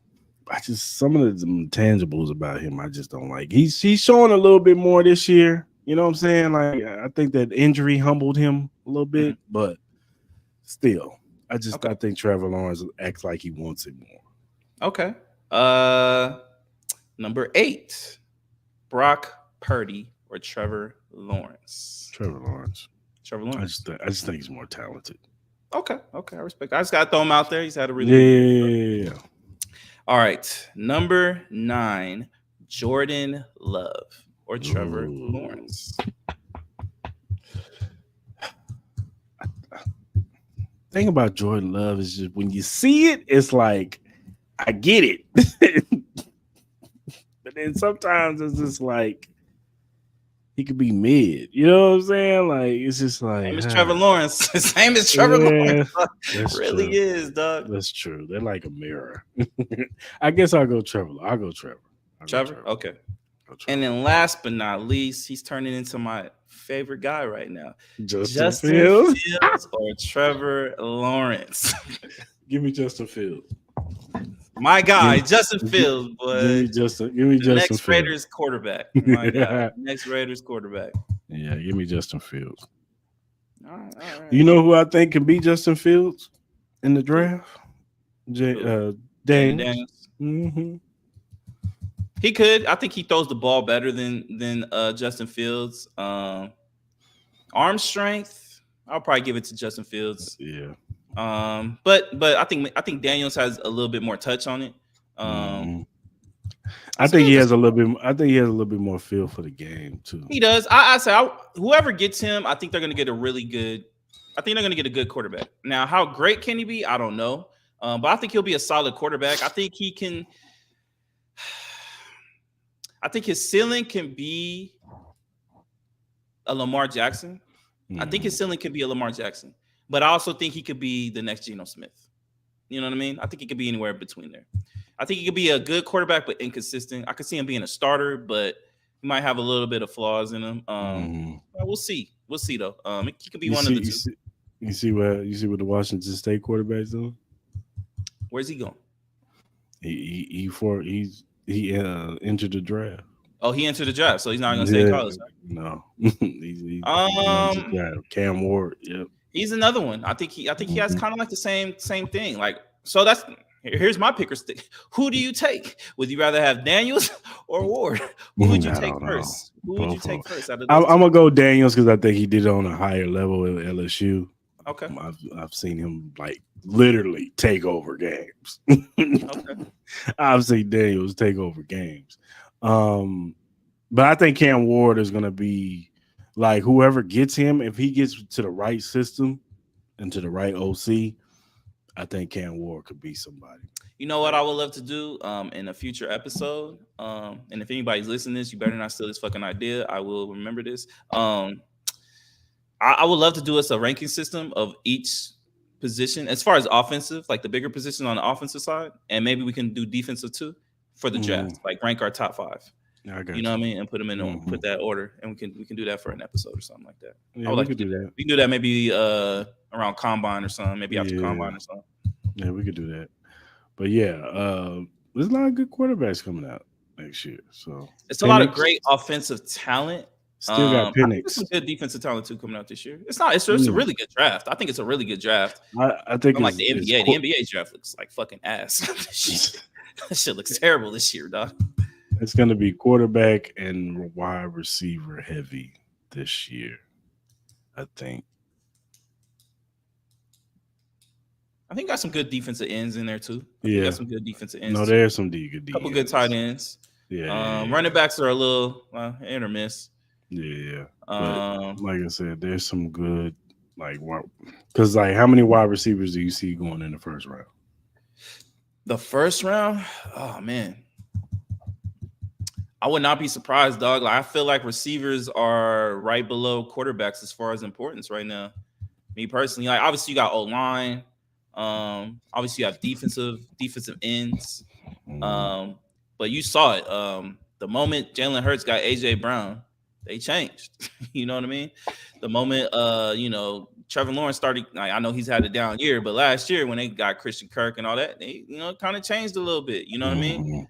I just some of the intangibles about him I just don't like. He's showing a little bit more this year. You know what I'm saying? Like I think that injury humbled him a little Mhm. bit, but still, I Okay. think Trevor Lawrence acts like he wants it more. Okay. Uh, number 8. Brock Purdy or Trevor Lawrence. Trevor Lawrence. Trevor Lawrence. I just think he's more talented. Okay. Okay. I respect. I just got to throw him out there. He's had a really good year. Yeah. All right. Number 9. Jordan Love or Trevor Ooh. Lawrence. Thing about Jordan Love is just when you see it, it's like I get it. But then sometimes it's just like he could be mid. You know what I'm saying? Like it's just like Same as Trevor Lawrence. Same as Trevor yeah, Lawrence. that's Really true. is, dog. That's true. They're like a mirror. I guess I'll go Trevor. I'll go Trevor. Trevor? Okay. Go And Trevor. then last but not least, he's turning into my favorite guy right now. Justin Justin Fields. Fields or Trevor Lawrence. Give me Justin Fields. My guy, Give, Justin give, Fields, give but me Justin. Give me the Justin next Fields. Raiders quarterback. My God. Next Raiders quarterback. Yeah, give me Justin Fields. All right, all right. You know who I think can be Justin Fields in the Who? draft? Who? Jaden Daniels. Daniels. Mm-hmm. He could. I think he throws the ball better than Justin Fields. Arm strength, I'll probably give it to Justin Fields. Yeah. But I think Daniels has a little bit more touch on it. Mm-hmm. I think he has a little bit. I think he has a little bit more feel for the game too. He does. I say whoever gets him, I think they're going to get a really good. I think they're going to get a good quarterback. Now, how great can he be? I don't know, but I think he'll be a solid quarterback. I think he can. I think his ceiling can be a Lamar Jackson. I think his ceiling could be a Lamar Jackson, but I also think he could be the next Geno Smith. You know what I mean? I think he could be anywhere between there. I think he could be a good quarterback, but inconsistent. I could see him being a starter, but he might have a little bit of flaws in him. We'll see. We'll see though. He could be one of the two. You see what the Washington State quarterback's doing? Where's he going? He entered the draft. Oh, he entered the draft, so he's not going to stay in college. Right? No, he's Cam Ward. Yep, he's another one. I think he has kind of like the same thing. Like, so that's here's my picker stick. Who do you take? Would you rather have Daniels or Ward? Who would you take first? Who would you take first? Out of I'm gonna go Daniels because I think he did it on a higher level at LSU. Okay, I've seen him like literally take over games. Okay, I've seen Daniels take over games. But I think Cam Ward is going to be like whoever gets him, if he gets to the right system and to the right OC, I think Cam Ward could be somebody. You know what I would love to do in a future episode? And if anybody's listening to this, you better not steal this fucking idea. I will remember this. I would love to do us a ranking system of each position as far as offensive, like the bigger position on the offensive side, and maybe we can do defensive too for the draft, like rank our top 5. You know what I mean, and put them in put that order, and we can do that for an episode or something like that. Yeah, I would like to do that. We can do that maybe around combine or something, maybe after combine or something. Yeah, we could do that. But yeah, there's a lot of good quarterbacks coming out next year. So it's a lot of great offensive talent. Still got I think there's some Penix. good defensive talent too coming out this year. It's not. It's a Mm. really good draft. I think it's a really good draft. I think Unlike the it's NBA, the NBA draft looks like fucking ass this year. That shit looks terrible this year, dog. it's going to be quarterback and wide receiver heavy this year. I think. I think got some good defensive ends in there too. I think Yeah. got some good defensive ends. No, too. there's some good A couple good ends. tight ends. Yeah. Running backs are a little hit or miss. Yeah. But Um, like I said, there's some good because like how many wide receivers do you see going in the first round? the first round, oh man, I would not be surprised, dog. Like, I feel like receivers are right below quarterbacks as far as importance right now. Me personally, like obviously you got O line, obviously you have defensive ends, Mm. but you saw it. The moment Jalen Hurts got AJ Brown, they changed. You know what I mean? The moment Trevor Lawrence started, like, I know he's had a down year, but last year when they got Christian Kirk and all that, they kind of changed a little bit. You know what I mean?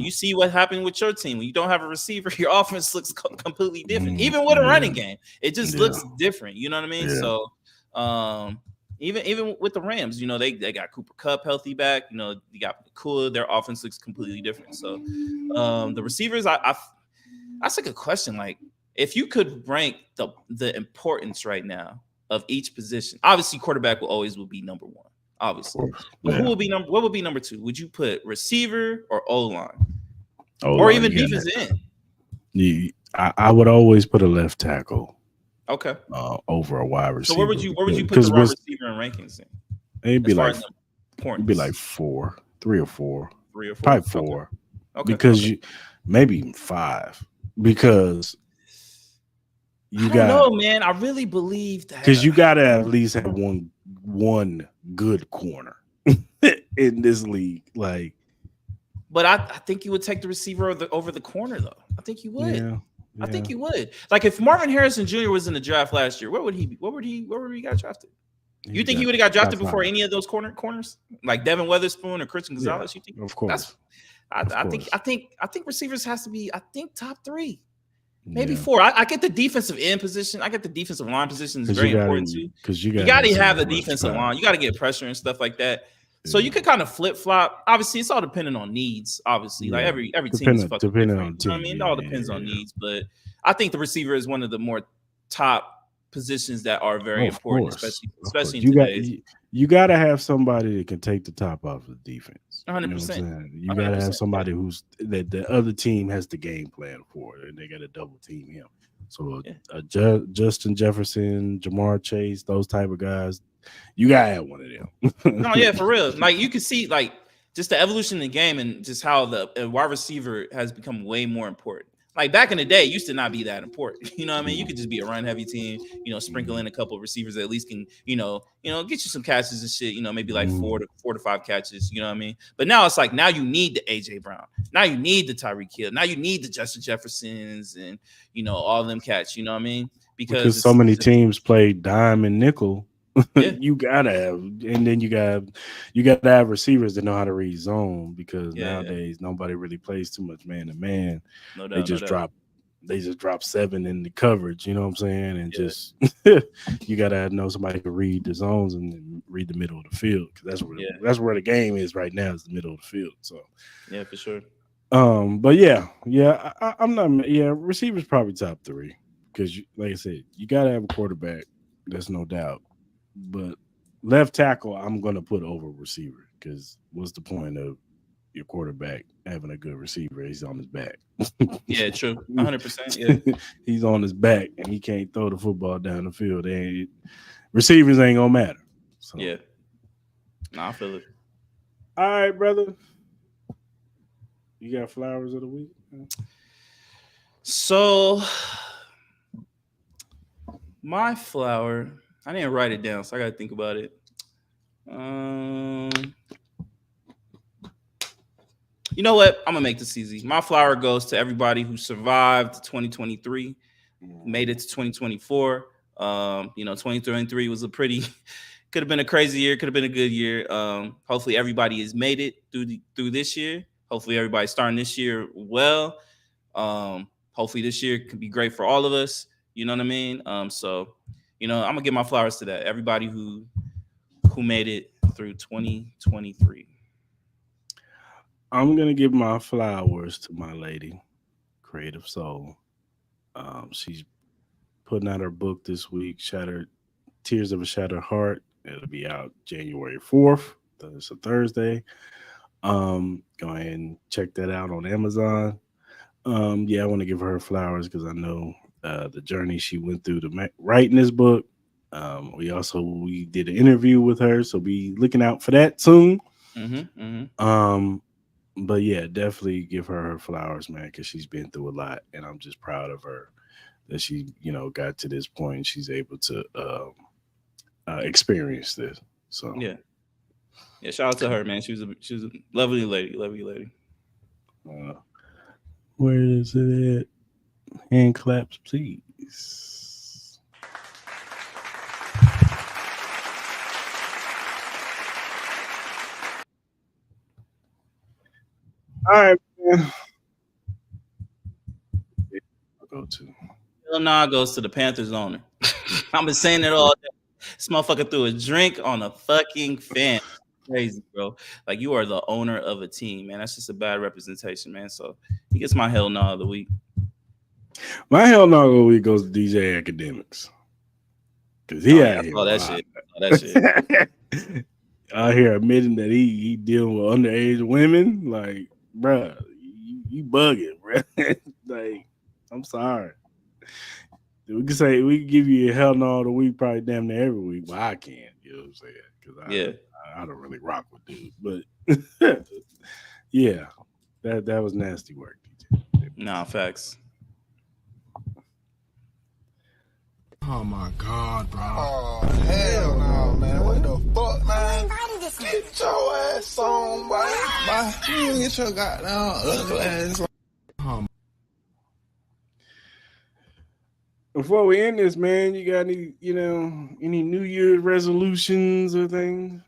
You see what happened with your team when you don't have a receiver, your offense looks completely different. Even with a running game, it just looks different. You know what I mean? Yeah. So even with the Rams, they got Cooper Kupp healthy back. You got Cool. Their offense looks completely different. So the receivers, that's like a question. Like, if you could rank the importance right now of each position, obviously quarterback will be number one, obviously. But who will be what would be number two? Would you put receiver or O-line? Or even defensive end? I would always put a left tackle. Okay. Over a wide receiver. So where would you put the wide receiver in rankings in? It'd be like 4, 3 or 4. 3 or 4. Probably 4. Okay. Because you maybe even 5. Because I don't know, man. I really believe that. Because you gotta at least have one good corner in this league. Like, but I think you would take the receiver over the corner, though. I think you would. Yeah. I think you would. Like, if Marvin Harrison Jr. was in the draft last year, where would he be? Where would he got drafted? You think he would have got drafted before any of those corners, like Devin Witherspoon or Christian Gonzalez? Yeah, you think? Of course. I think receivers has to be. I think top 3. Maybe 4. I get the defensive end position. I get the defensive line position is very important too. Because you got to have a defensive line. You got to get pressure and stuff like that. So you could kind of flip flop. Obviously, it's all depending on needs. Obviously, like every team is fucking different. On team. You know what I mean? It all depends on needs. But I think the receiver is one of the more top positions that are very important, especially in today's. You got to have somebody that can take the top off of the defense. 100%. You got to have somebody that the other team has the game plan for, and they got to double team him. So Justin Jefferson, Jamar Chase, those type of guys, you got to have one of them. No, yeah, for real. Like, you can see, like, just the evolution in the game and just how the wide receiver has become way more important. Like, back in the day, it used to not be that important. You know what I mean? You could just be a run-heavy team, sprinkle in a couple of receivers that at least can, get you some catches and shit, maybe like 4 to 5 catches, you know what I mean? But now it's like, now you need the A.J. Brown. Now you need the Tyreek Hill. Now you need the Justin Jeffersons and, all them cats, you know what I mean? Because so many teams play dime and nickel. Yeah. You gotta have, and then you gotta have receivers that know how to read zone, because nowadays nobody really plays too much man to man. No doubt, they just drop 7 in the coverage, you know what I'm saying? And just you gotta know somebody can read the zones and read the middle of the field, because that's where the game is right now, is the middle of the field. So yeah, for sure. But I'm not. Yeah, receivers probably top 3, because like I said, you gotta have a quarterback. That's no doubt. But left tackle, I'm going to put over receiver, because what's the point of your quarterback having a good receiver? He's on his back. Yeah, true. 100%. Yeah. He's on his back, and he can't throw the football down the field. Receivers ain't going to matter. So. Yeah. Nah, I feel it. All right, brother. You got flowers of the week? So, my flower... I didn't write it down, so I got to think about it. You know what? I'm going to make this easy. My flower goes to everybody who survived 2023, made it to 2024. 2023 was could have been a crazy year, could have been a good year. Hopefully everybody has made it through this year. Hopefully everybody's starting this year well. hopefully this year can be great for all of us. You know what I mean? So I'm gonna give my flowers to that. Everybody who made it through 2023. I'm gonna give my flowers to my lady, Creative Soul. She's putting out her book this week, Shattered Tears of a Shattered Heart. It'll be out January 4th. It's a Thursday. Go ahead and check that out on Amazon. Yeah, I want to give her flowers because I know the journey she went through to writing this book. We did an interview with her, so be looking out for that soon. Mm-hmm. Mm-hmm. Um, but yeah, definitely give her flowers, man, because she's been through a lot, and I'm just proud of her that she, got to this point. And she's able to experience this. So, Yeah. Yeah. Shout out to her, man. She was a lovely lady. Lovely lady. uh, where is it at? Hand claps, please. All right, man. I'll go to. Hell nah goes to the Panthers owner. I've been saying it all day. This motherfucker threw a drink on a fucking fan. Crazy, bro. Like you are the owner of a team, man. That's just a bad representation, man. So he gets my hell nah of the week. My hell no week goes to DJ Academics. Because he Oh yeah, out I here saw that wild. shit. I saw that shit. Out here admitting that he dealing with underage women. Like, bruh, you bugging, bruh. Like, I'm sorry. We can give you a hell no the week, probably damn near every week, but I can't. You know what I'm saying? Because Yeah. I don't really rock with dudes. But yeah, that was nasty work, DJ. Nah, facts. Oh my God, bro. Oh, hell no, man. What the fuck, man? Get your ass on, boy. Bye. You get your goddamn ugly ass on. Before we end this, man, you got any New Year's resolutions or things?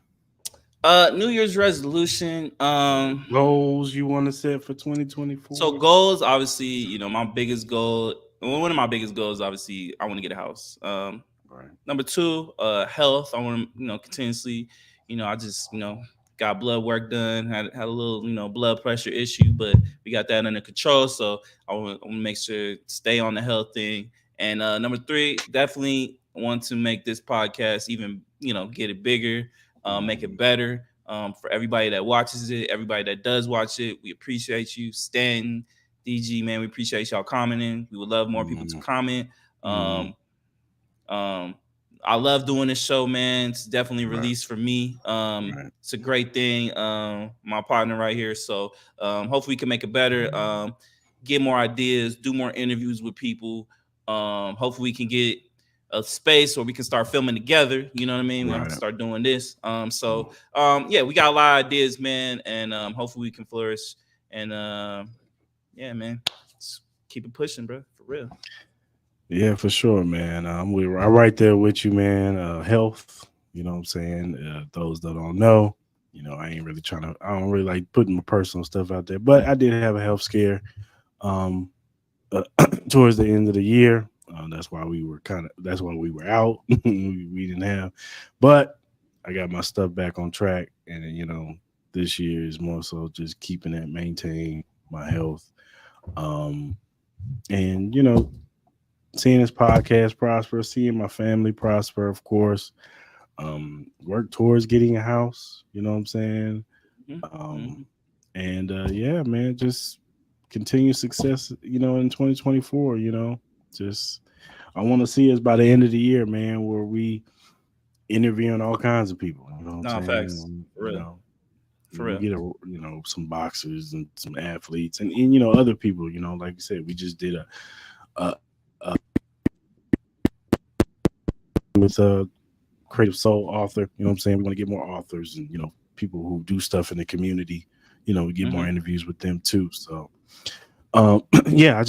New Year's resolution. Goals you want to set for 2024? So goals, obviously, my biggest goal. One of my biggest goals, obviously, I want to get a house. Right. Number two, health. I want to, continuously, I just, got blood work done. Had a little, blood pressure issue, but we got that under control. So I want to make sure stay on the health thing. And number three, definitely want to make this podcast even, get it bigger, make it better. For everybody that watches it, everybody that does watch it, we appreciate you, Stanton, DG, man. We appreciate y'all commenting. We would love more people to comment. Um, I love doing this show, man. It's definitely a release for me. It's a great thing. My partner right here. So hopefully we can make it better. Get more ideas, do more interviews with people. Hopefully we can get a space where we can start filming together. You know what I mean? We have to start doing this. Yeah, we got a lot of ideas, man, and hopefully we can flourish. And yeah, man, just keep it pushing, bro, for real. Yeah, for sure, man. I'm right there with you, man. Health, you know what I'm saying? Those that don't know, I ain't really I don't really like putting my personal stuff out there, but I did have a health scare um, towards the end of the year. That's why that's why we were out. we didn't have, but I got my stuff back on track. And, this year is more so just keeping that, maintain my health. And, seeing this podcast prosper, seeing my family prosper, of course. Work towards getting a house, you know what I'm saying? And yeah, man, just continue success, in 2024, just I want to see us by the end of the year, man, where we interviewing all kinds of people, you know what I'm saying? Facts. For real. For we real. get some boxers and some athletes and other people, like you said, we just did a with a creative soul author, you know what I'm saying? We want to get more authors and people who do stuff in the community, we get more interviews with them too. So yeah, I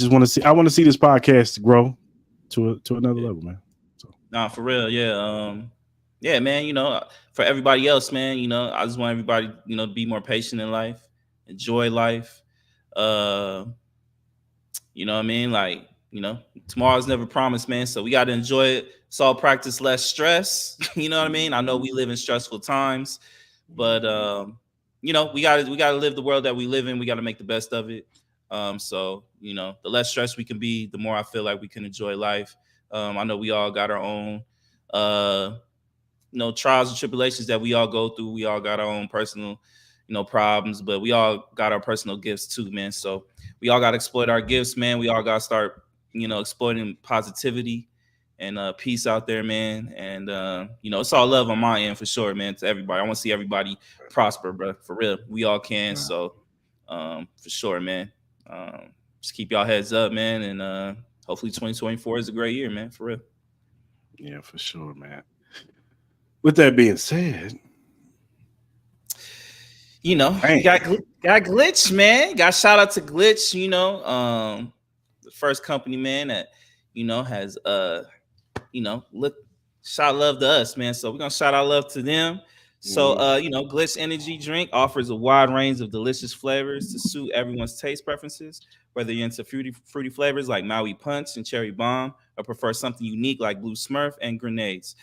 want to see this podcast grow to another level, man. So nah, for real, yeah. Yeah, man, for everybody else, man, I just want everybody, to be more patient in life, enjoy life. You know what I mean? Like, tomorrow's never promised, man. So we got to enjoy it. It's all practice, less stress. You know what I mean? I know we live in stressful times, but we gotta live the world that we live in. We got to make the best of it. So the less stress we can be, the more I feel like we can enjoy life. I know we all got our own, uh, trials and tribulations that we all go through. We all got our own personal, problems, but we all got our personal gifts too, man. So we all got to exploit our gifts, man. We all got to start, exploiting positivity and peace out there, man. And it's all love on my end for sure, man. To everybody, I want to see everybody prosper, bro. For real, we all can. So for sure, man. Just keep y'all heads up, man, and hopefully 2024 is a great year, man. For real. Yeah, for sure, man. With that being said, You got Glitch, man. Got shout out to Glitch, the first company, man, that has look shout love to us, man. So we're gonna shout out love to them. So Glitch Energy Drink offers a wide range of delicious flavors to suit everyone's taste preferences. Whether you're into fruity flavors like Maui Punch and Cherry Bomb, or prefer something unique like Blue Smurf and Grenades.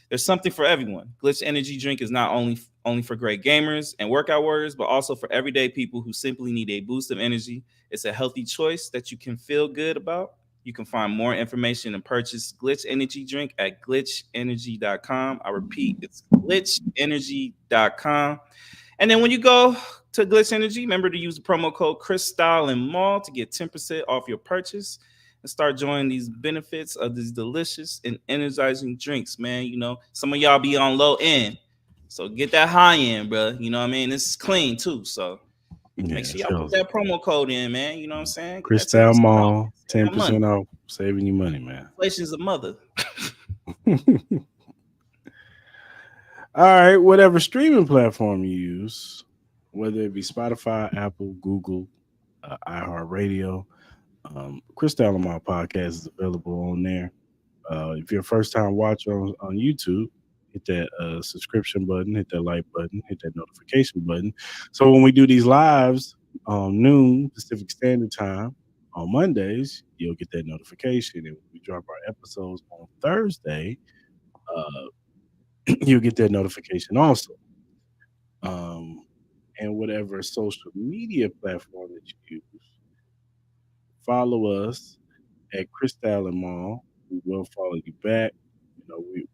There's something for everyone. Glitch Energy Drink is not only for great gamers and workout warriors, but also for everyday people who simply need a boost of energy. It's a healthy choice that you can feel good about. You can find more information and purchase Glitch Energy Drink at glitchenergy.com. I repeat, it's glitchenergy.com. And then when you go to Glitch Energy, remember to use the promo code Cris Style Mal to get 10% off your purchase and start enjoying these benefits of these delicious and energizing drinks, man. Some of y'all be on low end, so get that high end, bro. You know what I mean? This is clean too, so make sure y'all put that promo code in, man. You know what I'm saying? Cris Style Mal, 10% off, saving you money, man. Inflation's a mother. All right, whatever streaming platform you use, whether it be Spotify, Apple, Google, iHeartRadio, Cris Style Mal podcast is available on there. If you're a first time watcher on YouTube, hit that subscription button, hit that like button, hit that notification button. So when we do these lives noon Pacific Standard Time on Mondays, you'll get that notification. And when we drop our episodes on Thursday, you'll get that notification also. And whatever social media platform that you use, follow us at Cris Style Mal. We will follow you back.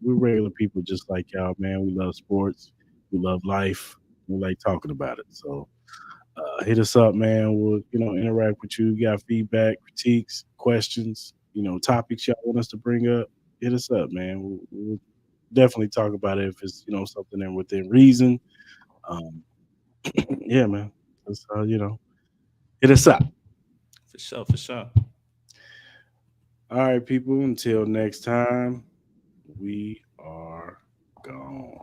We're regular people just like y'all, man. We love sports. We love life. We like talking about it. So hit us up, man. We'll, interact with you. You got feedback, critiques, questions, topics y'all want us to bring up. Hit us up, man. We'll definitely talk about it if it's, something that within reason. Yeah, man. That's hit us up. For sure, for sure. All right, people. Until next time, we are gone.